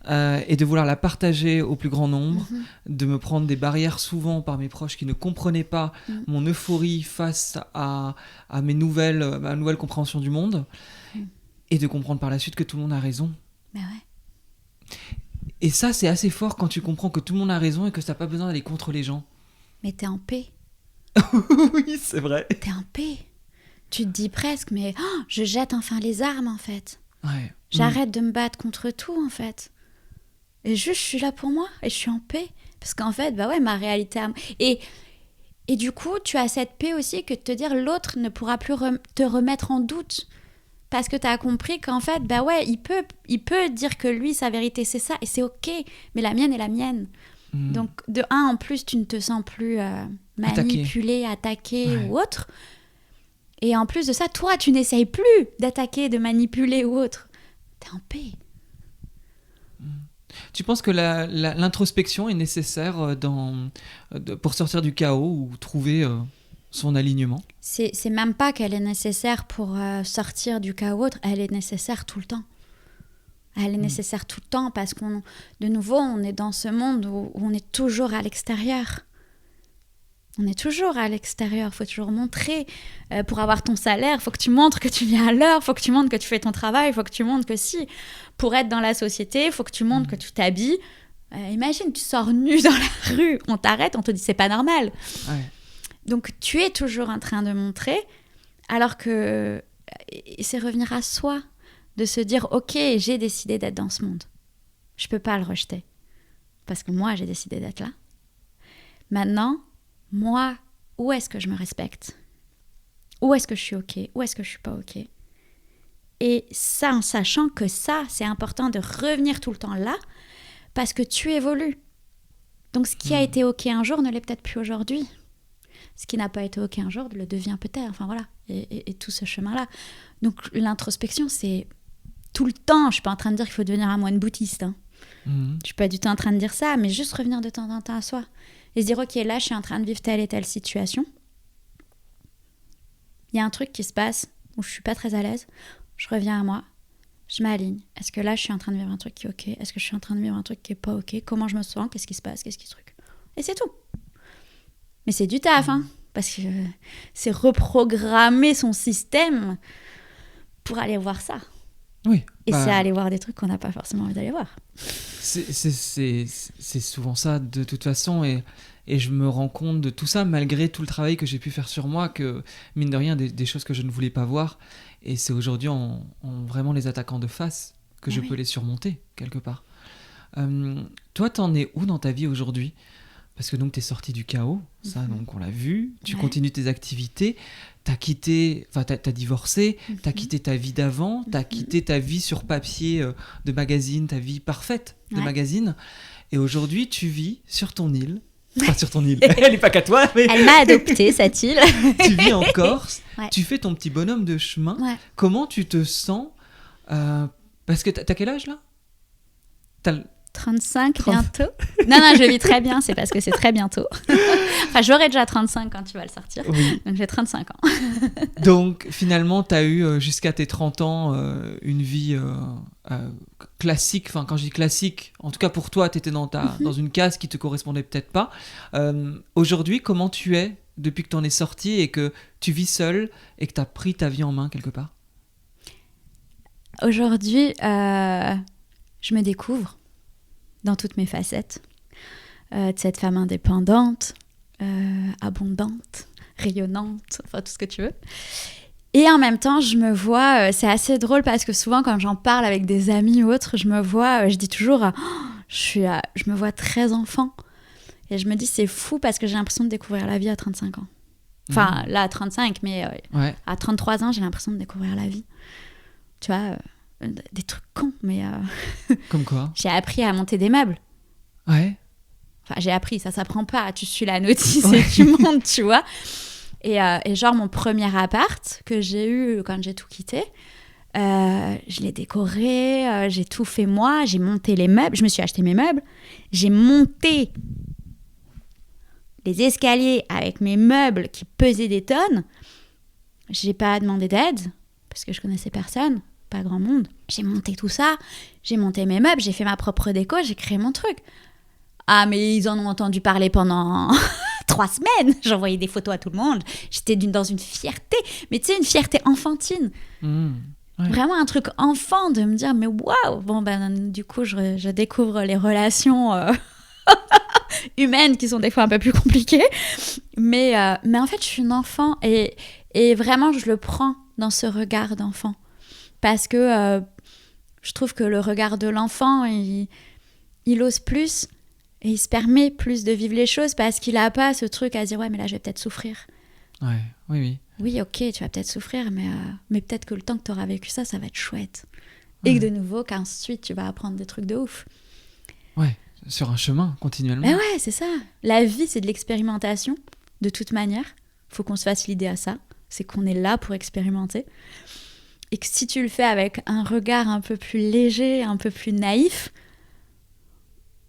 Et de vouloir la partager au plus grand nombre, de me prendre des barrières souvent par mes proches qui ne comprenaient pas mon euphorie face à ma nouvelle compréhension du monde, et de comprendre par la suite que tout le monde a raison. Bah ouais. Et ça, c'est assez fort quand tu comprends que tout le monde a raison et que t'as pas besoin d'aller contre les gens. Mais t'es en paix. Oui, c'est vrai. T'es en paix. Tu te dis presque, mais je jette enfin les armes, en fait. Ouais. J'arrête de me battre contre tout, en fait. Et juste, je suis là pour moi et je suis en paix. Parce qu'en fait, bah ouais, ma réalité... Et du coup, tu as cette paix aussi que de te dire l'autre ne pourra plus te remettre en doute. Parce que tu as compris qu'en fait, bah ouais, il peut dire que lui, sa vérité, c'est ça. Et c'est OK. Mais la mienne est la mienne. Donc, de un, en plus, tu ne te sens plus manipulé, attaqué ou autre. Et en plus de ça, toi, tu n'essayes plus d'attaquer, de manipuler ou autre. T'es en paix. Tu penses que l'introspection est nécessaire pour sortir du chaos ou trouver son alignement ? C'est même pas qu'elle est nécessaire pour sortir du chaos, elle est nécessaire tout le temps. Elle est nécessaire tout le temps parce de nouveau, on est dans ce monde où on est toujours à l'extérieur. On est toujours à l'extérieur, il faut toujours montrer. Pour avoir ton salaire, il faut que tu montres que tu viens à l'heure, il faut que tu montres que tu fais ton travail, il faut que tu montres que si. Pour être dans la société, il faut que tu montres que tu t'habilles. Imagine, tu sors nu dans la rue, on t'arrête, on te dit c'est pas normal. Ouais. Donc tu es toujours en train de montrer, alors que c'est revenir à soi, de se dire ok, j'ai décidé d'être dans ce monde. Je peux pas le rejeter. Parce que moi, j'ai décidé d'être là. Maintenant, moi, où est-ce que je me respecte ? Où est-ce que je suis OK ? Où est-ce que je suis pas OK ? Et ça, en sachant que ça, c'est important de revenir tout le temps là, parce que tu évolues. Donc, ce qui a été OK un jour ne l'est peut-être plus aujourd'hui. Ce qui n'a pas été OK un jour le devient peut-être. Enfin, voilà. Et tout ce chemin-là. Donc, l'introspection, c'est tout le temps. Je suis pas en train de dire qu'il faut devenir un moine bouddhiste. Hein. Je suis pas du tout en train de dire ça, mais juste revenir de temps en temps à soi. Et se dire, ok, là, je suis en train de vivre telle et telle situation. Il y a un truc qui se passe où je suis pas très à l'aise. Je reviens à moi. Je m'aligne. Est-ce que là, je suis en train de vivre un truc qui est ok ? Est-ce que je suis en train de vivre un truc qui est pas ok ? Comment je me sens ? Qu'est-ce qui se passe ? Qu'est-ce qui se truc ? Et c'est tout. Mais c'est du taf, hein. parce que c'est reprogrammer son système pour aller voir ça. Oui. Et c'est aller voir des trucs qu'on n'a pas forcément envie d'aller voir. C'est souvent ça de toute façon, et je me rends compte de tout ça malgré tout le travail que j'ai pu faire sur moi, que mine de rien des choses que je ne voulais pas voir, et c'est aujourd'hui en vraiment les attaquant de face que je peux les surmonter quelque part. Toi, t'en es où dans ta vie aujourd'hui ? Parce que donc t'es sortie du chaos, ça donc on l'a vu, tu continues tes activités, t'as divorcé, t'as quitté ta vie d'avant, t'as quitté ta vie sur papier de magazine, ta vie parfaite de magazine, et aujourd'hui tu vis sur ton île, enfin sur ton île, elle est pas qu'à toi, mais... Elle m'a adoptée cette île. Tu vis en Corse, tu fais ton petit bonhomme de chemin, comment tu te sens parce que t'as quel âge là ? 35 bientôt. Non, je vis très bien, c'est parce que c'est très bientôt. Enfin, j'aurai déjà 35 quand tu vas le sortir. Oui. Donc j'ai 35 ans. Donc finalement, tu as eu jusqu'à tes 30 ans une vie classique. Enfin, quand je dis classique, en tout cas pour toi, tu étais dans une case qui te correspondait peut-être pas. Aujourd'hui, comment tu es depuis que tu en es sortie et que tu vis seule et que tu as pris ta vie en main quelque part ? Aujourd'hui, je me découvre dans toutes mes facettes, de cette femme indépendante, abondante, rayonnante, enfin tout ce que tu veux. Et en même temps, je me vois, c'est assez drôle parce que souvent quand j'en parle avec des amis ou autres, je me vois, je dis toujours, je me vois très enfant. Et je me dis, c'est fou parce que j'ai l'impression de découvrir la vie à 35 ans. Enfin, là, à 35, mais à 33 ans, j'ai l'impression de découvrir la vie. Tu vois, des trucs cons, mais... Comme quoi ? J'ai appris à monter des meubles. Ouais. Enfin, j'ai appris, ça s'apprend pas. Tu suis la notice et tu montes, tu vois. Et genre, mon premier appart que j'ai eu quand j'ai tout quitté, je l'ai décoré, j'ai tout fait moi, j'ai monté les meubles, je me suis acheté mes meubles, j'ai monté les escaliers avec mes meubles qui pesaient des tonnes. J'ai pas demandé d'aide parce que je connaissais personne. Pas grand monde. J'ai monté tout ça, j'ai monté mes meubles, j'ai fait ma propre déco, j'ai créé mon truc. Ah, mais ils en ont entendu parler pendant 3 semaines. J'envoyais des photos à tout le monde. J'étais dans une fierté, mais tu sais, une fierté enfantine. Vraiment un truc enfant de me dire, mais waouh. Bon, du coup, je découvre les relations humaines qui sont des fois un peu plus compliquées. Mais en fait, je suis une enfant et vraiment, je le prends dans ce regard d'enfant. Parce que je trouve que le regard de l'enfant, il ose plus et il se permet plus de vivre les choses parce qu'il n'a pas ce truc à dire « Ouais, mais là, je vais peut-être souffrir. » Oui. Oui, ok, tu vas peut-être souffrir, mais peut-être que le temps que tu auras vécu ça va être chouette. Et que de nouveau, qu'ensuite, tu vas apprendre des trucs de ouf. Ouais, sur un chemin, continuellement. Mais ouais, c'est ça. La vie, c'est de l'expérimentation, de toute manière. Il faut qu'on se fasse l'idée à ça. C'est qu'on est là pour expérimenter. Et que si tu le fais avec un regard un peu plus léger, un peu plus naïf,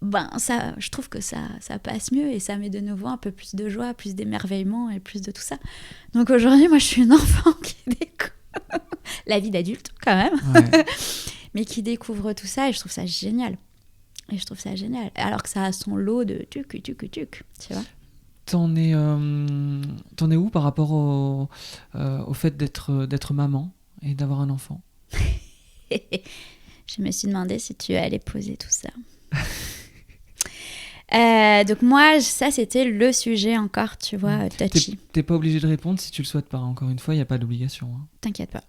je trouve que ça passe mieux et ça met de nouveau un peu plus de joie, plus d'émerveillement et plus de tout ça. Donc aujourd'hui, moi, je suis une enfant qui découvre la vie d'adulte quand même, mais qui découvre tout ça et je trouve ça génial. Alors que ça a son lot de tuc, tu vois. T'en es où par rapport au fait d'être maman et d'avoir un enfant? Je me suis demandé si tu allais poser tout ça. Donc moi, ça c'était le sujet encore, tu vois, touchy. T'es pas obligé de répondre si tu le souhaites pas. Encore une fois, il n'y a pas d'obligation. Hein. T'inquiète pas,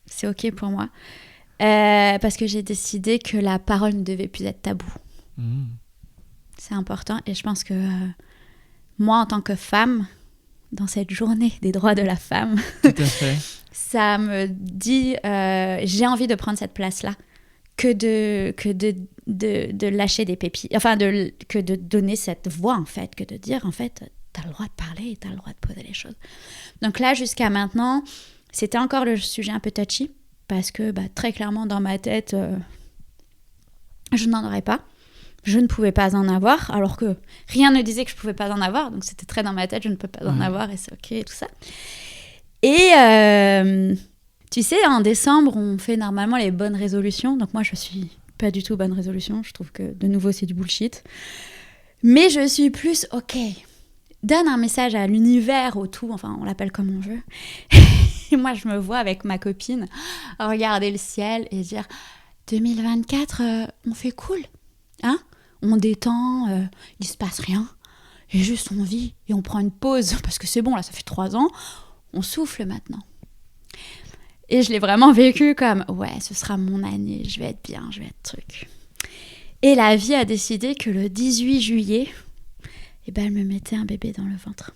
c'est ok pour moi. Parce que j'ai décidé que la parole ne devait plus être tabou. C'est important et je pense que moi, en tant que femme, dans cette journée des droits de la femme, tout à fait. Ça me dit, j'ai envie de prendre cette place-là, que de lâcher des pépites, enfin, que de donner cette voix, en fait, que de dire, en fait, t'as le droit de parler et t'as le droit de poser les choses. Donc là, jusqu'à maintenant, c'était encore le sujet un peu touchy, parce que très clairement, dans ma tête, je n'en aurais pas. Je ne pouvais pas en avoir, alors que rien ne disait que je ne pouvais pas en avoir, donc c'était très dans ma tête, je ne peux pas en avoir, et c'est ok, et tout ça. Et tu sais, en décembre, on fait normalement les bonnes résolutions. Donc moi, je suis pas du tout bonne résolution. Je trouve que, de nouveau, c'est du bullshit. Mais je suis plus, ok, donne un message à l'univers, au tout, enfin on l'appelle comme on veut. Et moi je me vois avec ma copine regarder le ciel et dire 2024, on fait cool, hein, on détend, il se passe rien, et juste on vit et on prend une pause parce que c'est bon, là ça fait 3 ans, on souffle maintenant. Et je l'ai vraiment vécu comme ouais, ce sera mon année, je vais être bien, je vais être truc. Et la vie a décidé que le 18 juillet, eh ben, elle me mettait un bébé dans le ventre.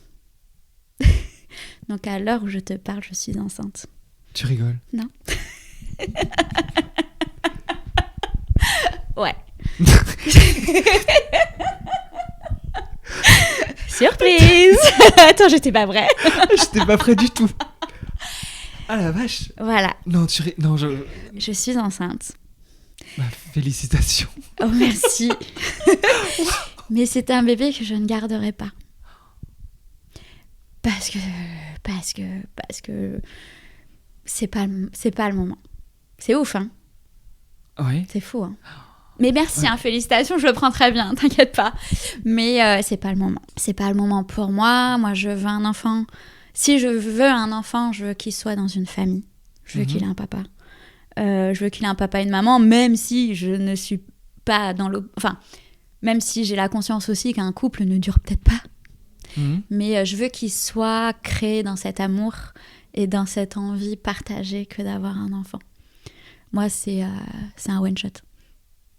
Donc à l'heure où je te parle, je suis enceinte. Tu rigoles? Non. Ouais. Surprise. Attends, j'étais pas vraie. J'étais pas prêt du tout. Ah la vache. Voilà. Non, Je suis enceinte. Bah, félicitations. Oh merci. Mais c'est un bébé que je ne garderai pas. Parce que c'est pas le moment. C'est ouf, hein. Ouais. C'est fou, hein. Mais merci, ouais. Hein, félicitations, je le prends très bien, t'inquiète pas. Mais c'est pas le moment. C'est pas le moment pour moi. Moi, je veux un enfant. Si je veux un enfant, je veux qu'il soit dans une famille. Je veux qu'il ait un papa. Je veux qu'il ait un papa et une maman, même si je ne suis pas dans le... Enfin, même si j'ai la conscience aussi qu'un couple ne dure peut-être pas. Mais je veux qu'il soit créé dans cet amour et dans cette envie partagée que d'avoir un enfant. Moi, c'est un one-shot.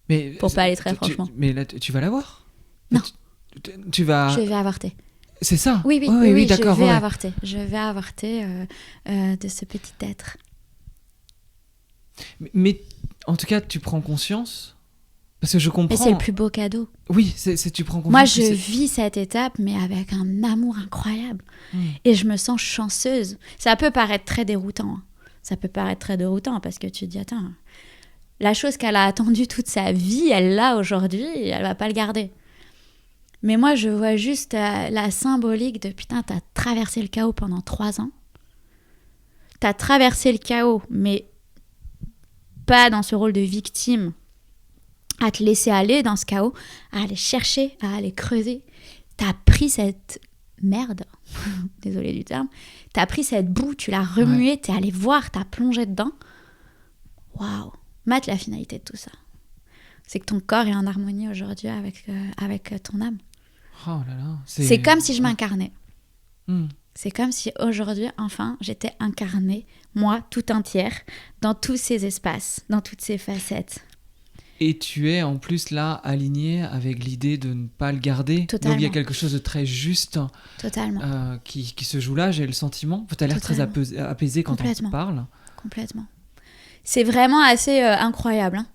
Mais pour pas aller très franchement. Mais là, tu vas l'avoir? Non. Tu vas... Je vais avorter. C'est ça? Oui, d'accord. Je vais avorter. Je vais avorter de ce petit être. Mais en tout cas, tu prends conscience? Parce que je comprends... Mais c'est le plus beau cadeau. Oui, tu prends conscience. Moi, je vis cette étape, mais avec un amour incroyable. Et je me sens chanceuse. Ça peut paraître très déroutant. Ça peut paraître très déroutant parce que tu te dis, attends, la chose qu'elle a attendue toute sa vie, elle l'a aujourd'hui et elle va pas le garder. Mais moi, je vois juste la symbolique de putain, t'as traversé le chaos pendant 3 ans. T'as traversé le chaos, mais pas dans ce rôle de victime, à te laisser aller dans ce chaos, à aller chercher, à aller creuser. T'as pris cette merde, désolée du terme, t'as pris cette boue, tu l'as remuée, t'es allé voir, t'as plongé dedans. Waouh, mate la finalité de tout ça. C'est que ton corps est en harmonie aujourd'hui avec ton âme. Oh là là. C'est comme si je m'incarnais. Mm. C'est comme si aujourd'hui, enfin, j'étais incarnée, moi, tout entière, dans tous ces espaces, dans toutes ces facettes. Et tu es en plus là alignée avec l'idée de ne pas le garder. Totalement. Donc il y a quelque chose de très juste qui se joue là, j'ai le sentiment. Tu as l'air très apaisé quand on te parle. Complètement. C'est vraiment assez incroyable. Hein.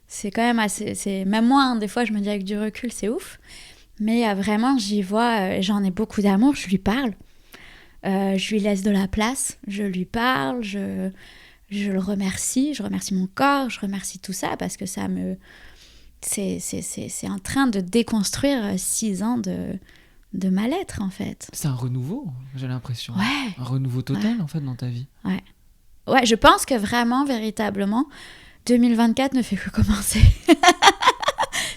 C'est quand même assez... Même moi, hein, des fois, je me dis avec du recul, c'est ouf. Mais vraiment, j'y vois, j'en ai beaucoup d'amour, je lui parle. Je lui laisse de la place, je lui parle, je le remercie, je remercie mon corps, je remercie tout ça parce que ça me... C'est en train de déconstruire 6 ans de mal-être, en fait. C'est un renouveau, j'ai l'impression. Ouais. Un renouveau total, en fait, dans ta vie. Ouais, je pense que vraiment, véritablement, 2024 ne fait que commencer.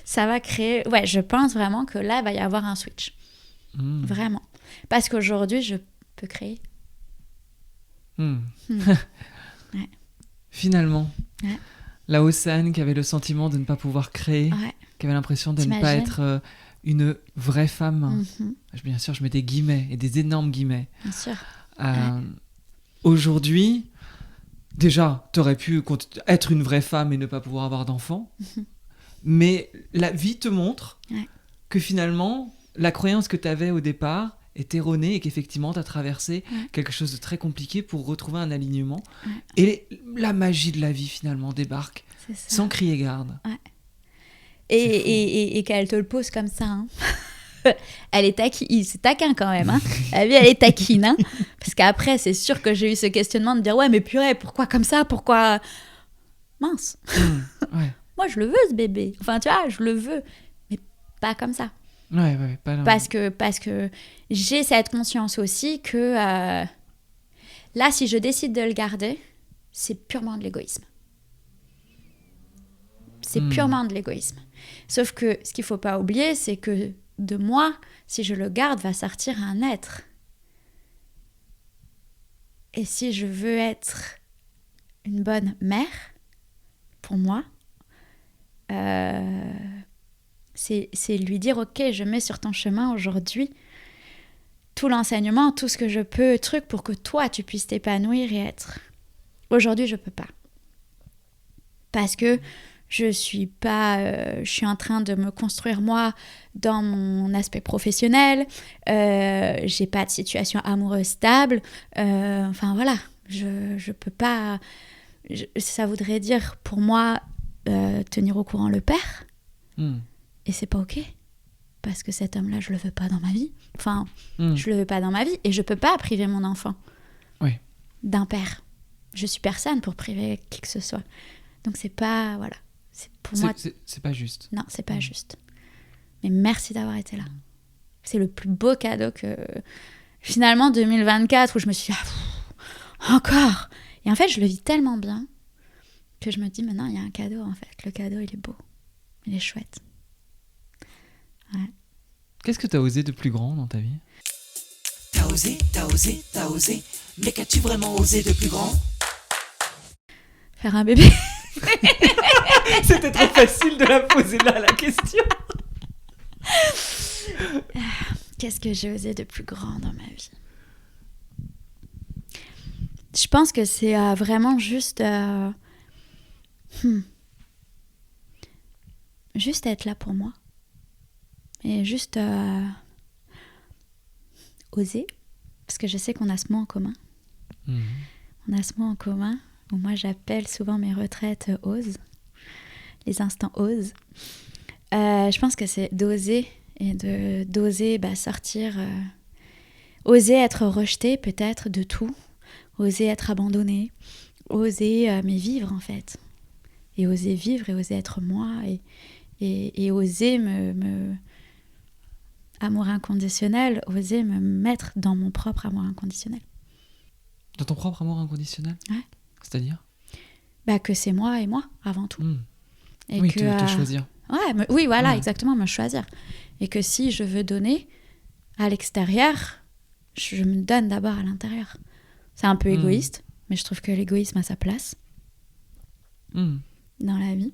Ça va créer... Ouais, je pense vraiment que là, il va y avoir un switch. Vraiment. Parce qu'aujourd'hui, je peux créer. Ouais. Finalement, la Océane qui avait le sentiment de ne pas pouvoir créer, qui avait l'impression de ne pas être une vraie femme. Bien sûr, je mets des guillemets et des énormes guillemets. Bien sûr. Aujourd'hui, déjà, tu aurais pu être une vraie femme et ne pas pouvoir avoir d'enfants. Mais la vie te montre que finalement, la croyance que tu avais au départ est erronée et qu'effectivement, tu as traversé quelque chose de très compliqué pour retrouver un alignement. Et la magie de la vie, finalement, débarque sans crier garde. Et qu'elle te le pose comme ça. Hein. Elle est taquine, c'est taquin quand même. Hein. La vie, elle est taquine. Hein. Parce qu'après, c'est sûr que j'ai eu ce questionnement de dire « Ouais, mais purée, pourquoi comme ça? Pourquoi... » Mince. Moi, je le veux, ce bébé. Enfin, tu vois, je le veux. Mais pas comme ça. Pas parce que j'ai cette conscience aussi que là, si je décide de le garder, c'est purement de l'égoïsme. C'est purement de l'égoïsme. Sauf que ce qu'il ne faut pas oublier, c'est que de moi, si je le garde, va sortir un être. Et si je veux être une bonne mère, pour moi, c'est lui dire, ok, je mets sur ton chemin aujourd'hui tout l'enseignement, tout ce que je peux, pour que toi, tu puisses t'épanouir et être. Aujourd'hui, je peux pas. Parce que je suis en train de me construire moi dans mon aspect professionnel. J'ai pas de situation amoureuse stable. Enfin voilà, je peux pas. Ça voudrait dire pour moi tenir au courant le père. Et c'est pas ok. Parce que cet homme-là, je le veux pas dans ma vie. Enfin, je le veux pas dans ma vie et je peux pas priver mon enfant d'un père. Je suis personne pour priver qui que ce soit. Donc c'est pas, voilà. Pour moi, c'est pas juste. Non, c'est pas juste. Mais merci d'avoir été là. C'est le plus beau cadeau que finalement 2024 où je me suis dit, encore. Et en fait, je le vis tellement bien que je me dis maintenant il y a un cadeau en fait. Le cadeau il est beau, il est chouette. Ouais. Qu'est-ce que t'as osé de plus grand dans ta vie ? T'as osé, mais qu'as-tu vraiment osé de plus grand ? Faire un bébé. C'était trop facile de la poser là, la question. Qu'est-ce que j'ai osé de plus grand dans ma vie ? Je pense que c'est vraiment juste... juste être là pour moi. Et juste oser. Parce que je sais qu'on a ce mot en commun. On a ce mot en commun. Où moi, j'appelle souvent mes retraites ose. Les instants ose. Je pense que c'est d'oser. Et d'oser sortir. Oser être rejeté peut-être de tout. Oser être abandonné. Oser mais vivre en fait. Et oser vivre et oser être moi. Et oser me amour inconditionnel, oser me mettre dans mon propre amour inconditionnel. Dans ton propre amour inconditionnel ? Ouais. C'est-à-dire ? Que c'est moi et moi, avant tout. Et oui, que, te choisir. Ouais, oui, voilà, exactement, me choisir. Et que si je veux donner à l'extérieur, je me donne d'abord à l'intérieur. C'est un peu égoïste, mais je trouve que l'égoïsme a sa place dans la vie.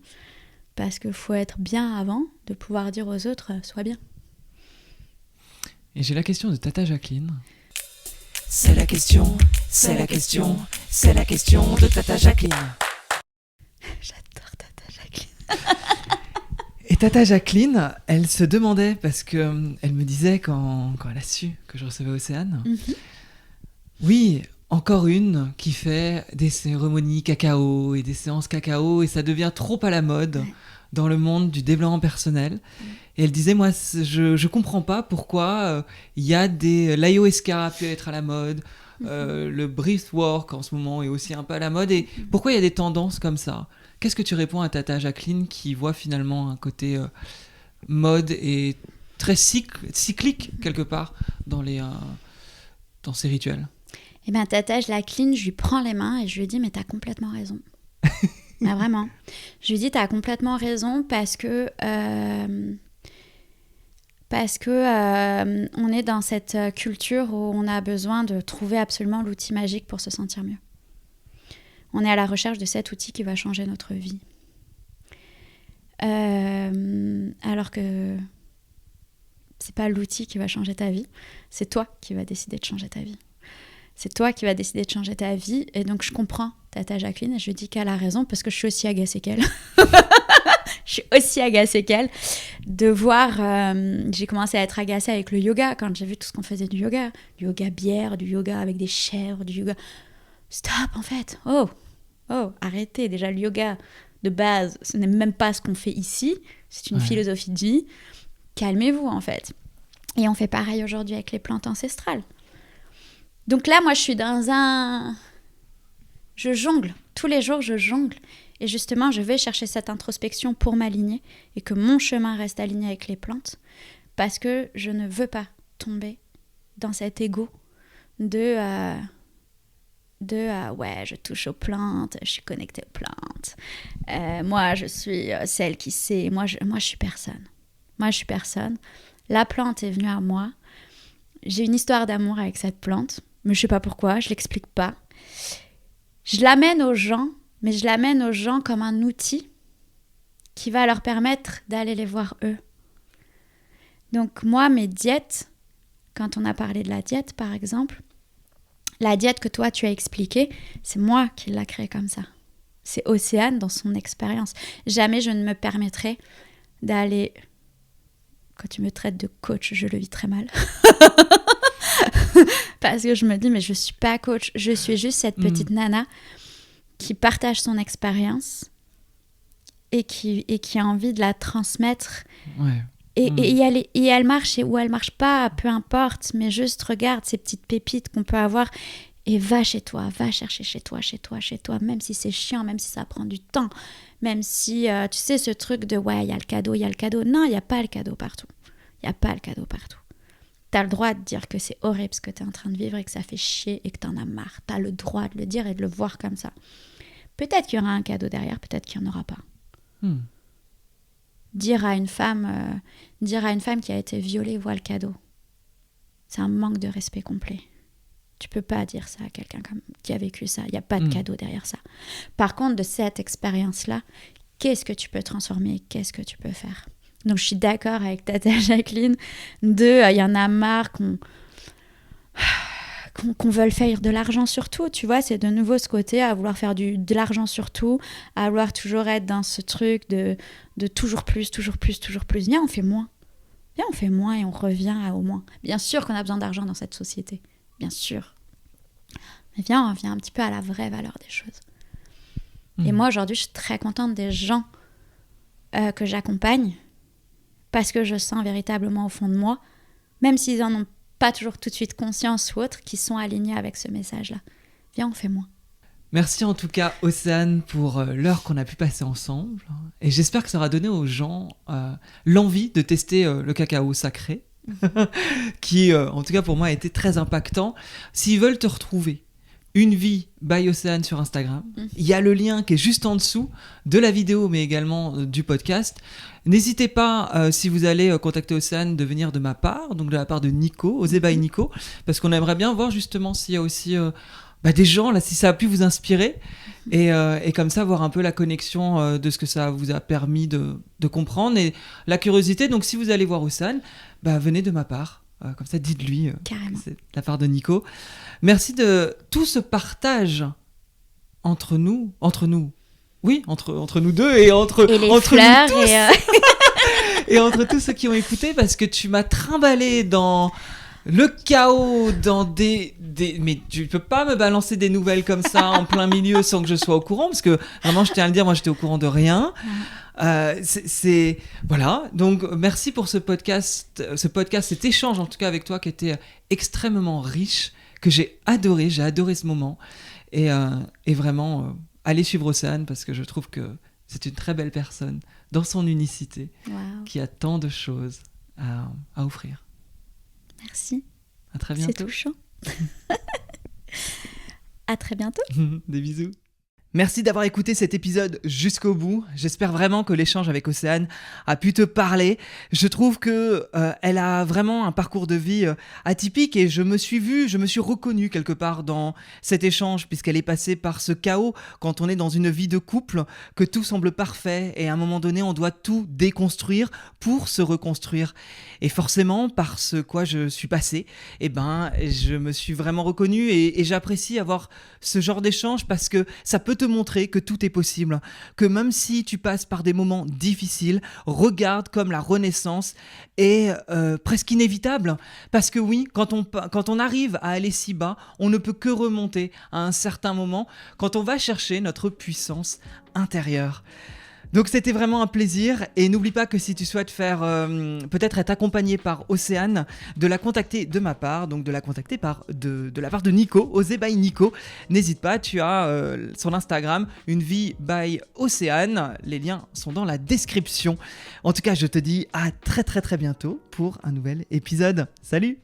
Parce qu'il faut être bien avant de pouvoir dire aux autres « sois bien ». Et j'ai la question de Tata Jacqueline. C'est la question de Tata Jacqueline. J'adore Tata Jacqueline. Et Tata Jacqueline, elle se demandait, parce que elle me disait quand elle a su que je recevais Océane, oui, encore une qui fait des cérémonies cacao et des séances cacao, et ça devient trop à la mode dans le monde du développement personnel. Et elle disait, moi, je comprends pas pourquoi il y a l'ayahuasca a pu être à la mode, le breathwork en ce moment est aussi un peu à la mode, et pourquoi il y a des tendances comme ça ? Qu'est-ce que tu réponds à Tata Jacqueline qui voit finalement un côté mode et très cyclique quelque part dans ces rituels ? Eh bien, Tata Jacqueline, je lui prends les mains et je lui dis, mais t'as complètement raison. Mais vraiment. Je lui dis, t'as complètement raison parce que on est dans cette culture où on a besoin de trouver absolument l'outil magique pour se sentir mieux. On est à la recherche de cet outil qui va changer notre vie. Alors que c'est pas l'outil qui va changer ta vie, c'est toi qui vas décider de changer ta vie. C'est toi qui vas décider de changer ta vie. Et donc, je comprends Tata Jacqueline et je dis qu'elle a raison parce que je suis aussi agacée qu'elle. Je suis aussi agacée qu'elle de voir... j'ai commencé à être agacée avec le yoga quand j'ai vu tout ce qu'on faisait du yoga. Du yoga bière, du yoga avec des chèvres, du yoga... Stop, en fait. Oh, arrêtez. Déjà, le yoga, de base, ce n'est même pas ce qu'on fait ici. C'est une philosophie de vie. Calmez-vous, en fait. Et on fait pareil aujourd'hui avec les plantes ancestrales. Donc là, moi, je suis dans un... Je jongle. Tous les jours, je jongle. Et justement, je vais chercher cette introspection pour m'aligner et que mon chemin reste aligné avec les plantes parce que je ne veux pas tomber dans cet ego de ouais, je touche aux plantes, je suis connectée aux plantes. Moi, je suis celle qui sait. Moi, je suis personne. Moi, je suis personne. La plante est venue à moi. J'ai une histoire d'amour avec cette plante, mais je sais pas pourquoi, je l'explique pas. Je l'amène aux gens, mais je l'amène aux gens comme un outil qui va leur permettre d'aller les voir eux. Donc moi, mes diètes, quand on a parlé de la diète par exemple, la diète que toi tu as expliquée, c'est moi qui l'ai créée comme ça. C'est Océane dans son expérience. Jamais je ne me permettrai d'aller... Quand tu me traites de coach, je le vis très mal. Parce que je me dis, mais je suis pas coach, je suis juste cette petite nana qui partage son expérience et qui a envie de la transmettre. Ouais. Et elle marche ou elle marche pas, peu importe, mais juste regarde ces petites pépites qu'on peut avoir et va chez toi, va chercher chez toi, même si c'est chiant, même si ça prend du temps, même si, tu sais, ce truc de ouais, il y a le cadeau. Non, il n'y a pas le cadeau partout. T'as le droit de dire que c'est horrible ce que t'es en train de vivre et que ça fait chier et que t'en as marre. T'as le droit de le dire et de le voir comme ça. Peut-être qu'il y aura un cadeau derrière, peut-être qu'il n'y en aura pas. Dire à une femme qui a été violée, vois le cadeau. C'est un manque de respect complet. Tu peux pas dire ça à quelqu'un qui a vécu ça. Il n'y a pas de cadeau derrière ça. Par contre, de cette expérience-là, qu'est-ce que tu peux transformer? Qu'est-ce que tu peux faire? Donc, je suis d'accord avec Tata Jacqueline il y en a marre qu'on veuille faire de l'argent sur tout, tu vois, c'est de nouveau ce côté à vouloir faire de l'argent sur tout, à vouloir toujours être dans ce truc de toujours plus. Viens, on fait moins et on revient au moins. Bien sûr qu'on a besoin d'argent dans cette société, bien sûr. Mais viens, on revient un petit peu à la vraie valeur des choses. Et moi, aujourd'hui, je suis très contente des gens que j'accompagne parce que je sens véritablement au fond de moi, même s'ils en ont pas toujours tout de suite conscience ou autre, qui sont alignés avec ce message-là. Viens, on fait moins. Merci en tout cas, Océane, pour l'heure qu'on a pu passer ensemble. Et j'espère que ça aura donné aux gens l'envie de tester le cacao sacré, qui, en tout cas pour moi, a été très impactant. S'ils veulent te retrouver, Une vie by Océane sur Instagram. Il y a le lien qui est juste en dessous de la vidéo, mais également du podcast. N'hésitez pas, si vous allez contacter Océane, de venir de ma part, donc de la part de Nico, Osé by Nico, parce qu'on aimerait bien voir justement s'il y a aussi des gens, là, si ça a pu vous inspirer, et comme ça, voir un peu la connexion de ce que ça vous a permis de comprendre, et la curiosité. Donc si vous allez voir Océane, venez de ma part. Comme ça, dites-lui que c'est de la part de Nico. Merci de tout ce partage entre nous. Oui, entre nous deux et entre les entre fleurs nous tous. Et entre tous ceux qui ont écouté, parce que tu m'as trimballé dans le chaos, dans des... Mais tu peux pas me balancer des nouvelles comme ça en plein milieu sans que je sois au courant, parce que vraiment, je tiens à le dire, moi, j'étais au courant de rien. Voilà, donc merci pour ce podcast, cet échange en tout cas avec toi qui était extrêmement riche, que j'ai adoré ce moment, et vraiment allez suivre Océane, parce que je trouve que c'est une très belle personne dans son unicité, qui a tant de choses à offrir. Merci. À très bientôt. C'est touchant. À très bientôt. Des bisous. Merci d'avoir écouté cet épisode jusqu'au bout. J'espère vraiment que l'échange avec Océane a pu te parler. Je trouve que elle a vraiment un parcours de vie atypique, et je me suis reconnu quelque part dans cet échange, puisqu'elle est passée par ce chaos quand on est dans une vie de couple, que tout semble parfait, et à un moment donné, on doit tout déconstruire pour se reconstruire. Et forcément, par ce quoi je suis passée, je me suis vraiment reconnu, et j'apprécie avoir ce genre d'échange, parce que ça peut te montrer que tout est possible, que même si tu passes par des moments difficiles, regarde comme la renaissance est presque inévitable, parce que oui, quand on arrive à aller si bas, on ne peut que remonter à un certain moment quand on va chercher notre puissance intérieure. Donc c'était vraiment un plaisir, et n'oublie pas que si tu souhaites faire peut-être être accompagné par Océane, de la contacter de ma part, donc de la contacter de la part de Nico, Osé by Nico. N'hésite pas, tu as son Instagram, Une vie by Océane, les liens sont dans la description. En tout cas, je te dis à très très très bientôt pour un nouvel épisode. Salut!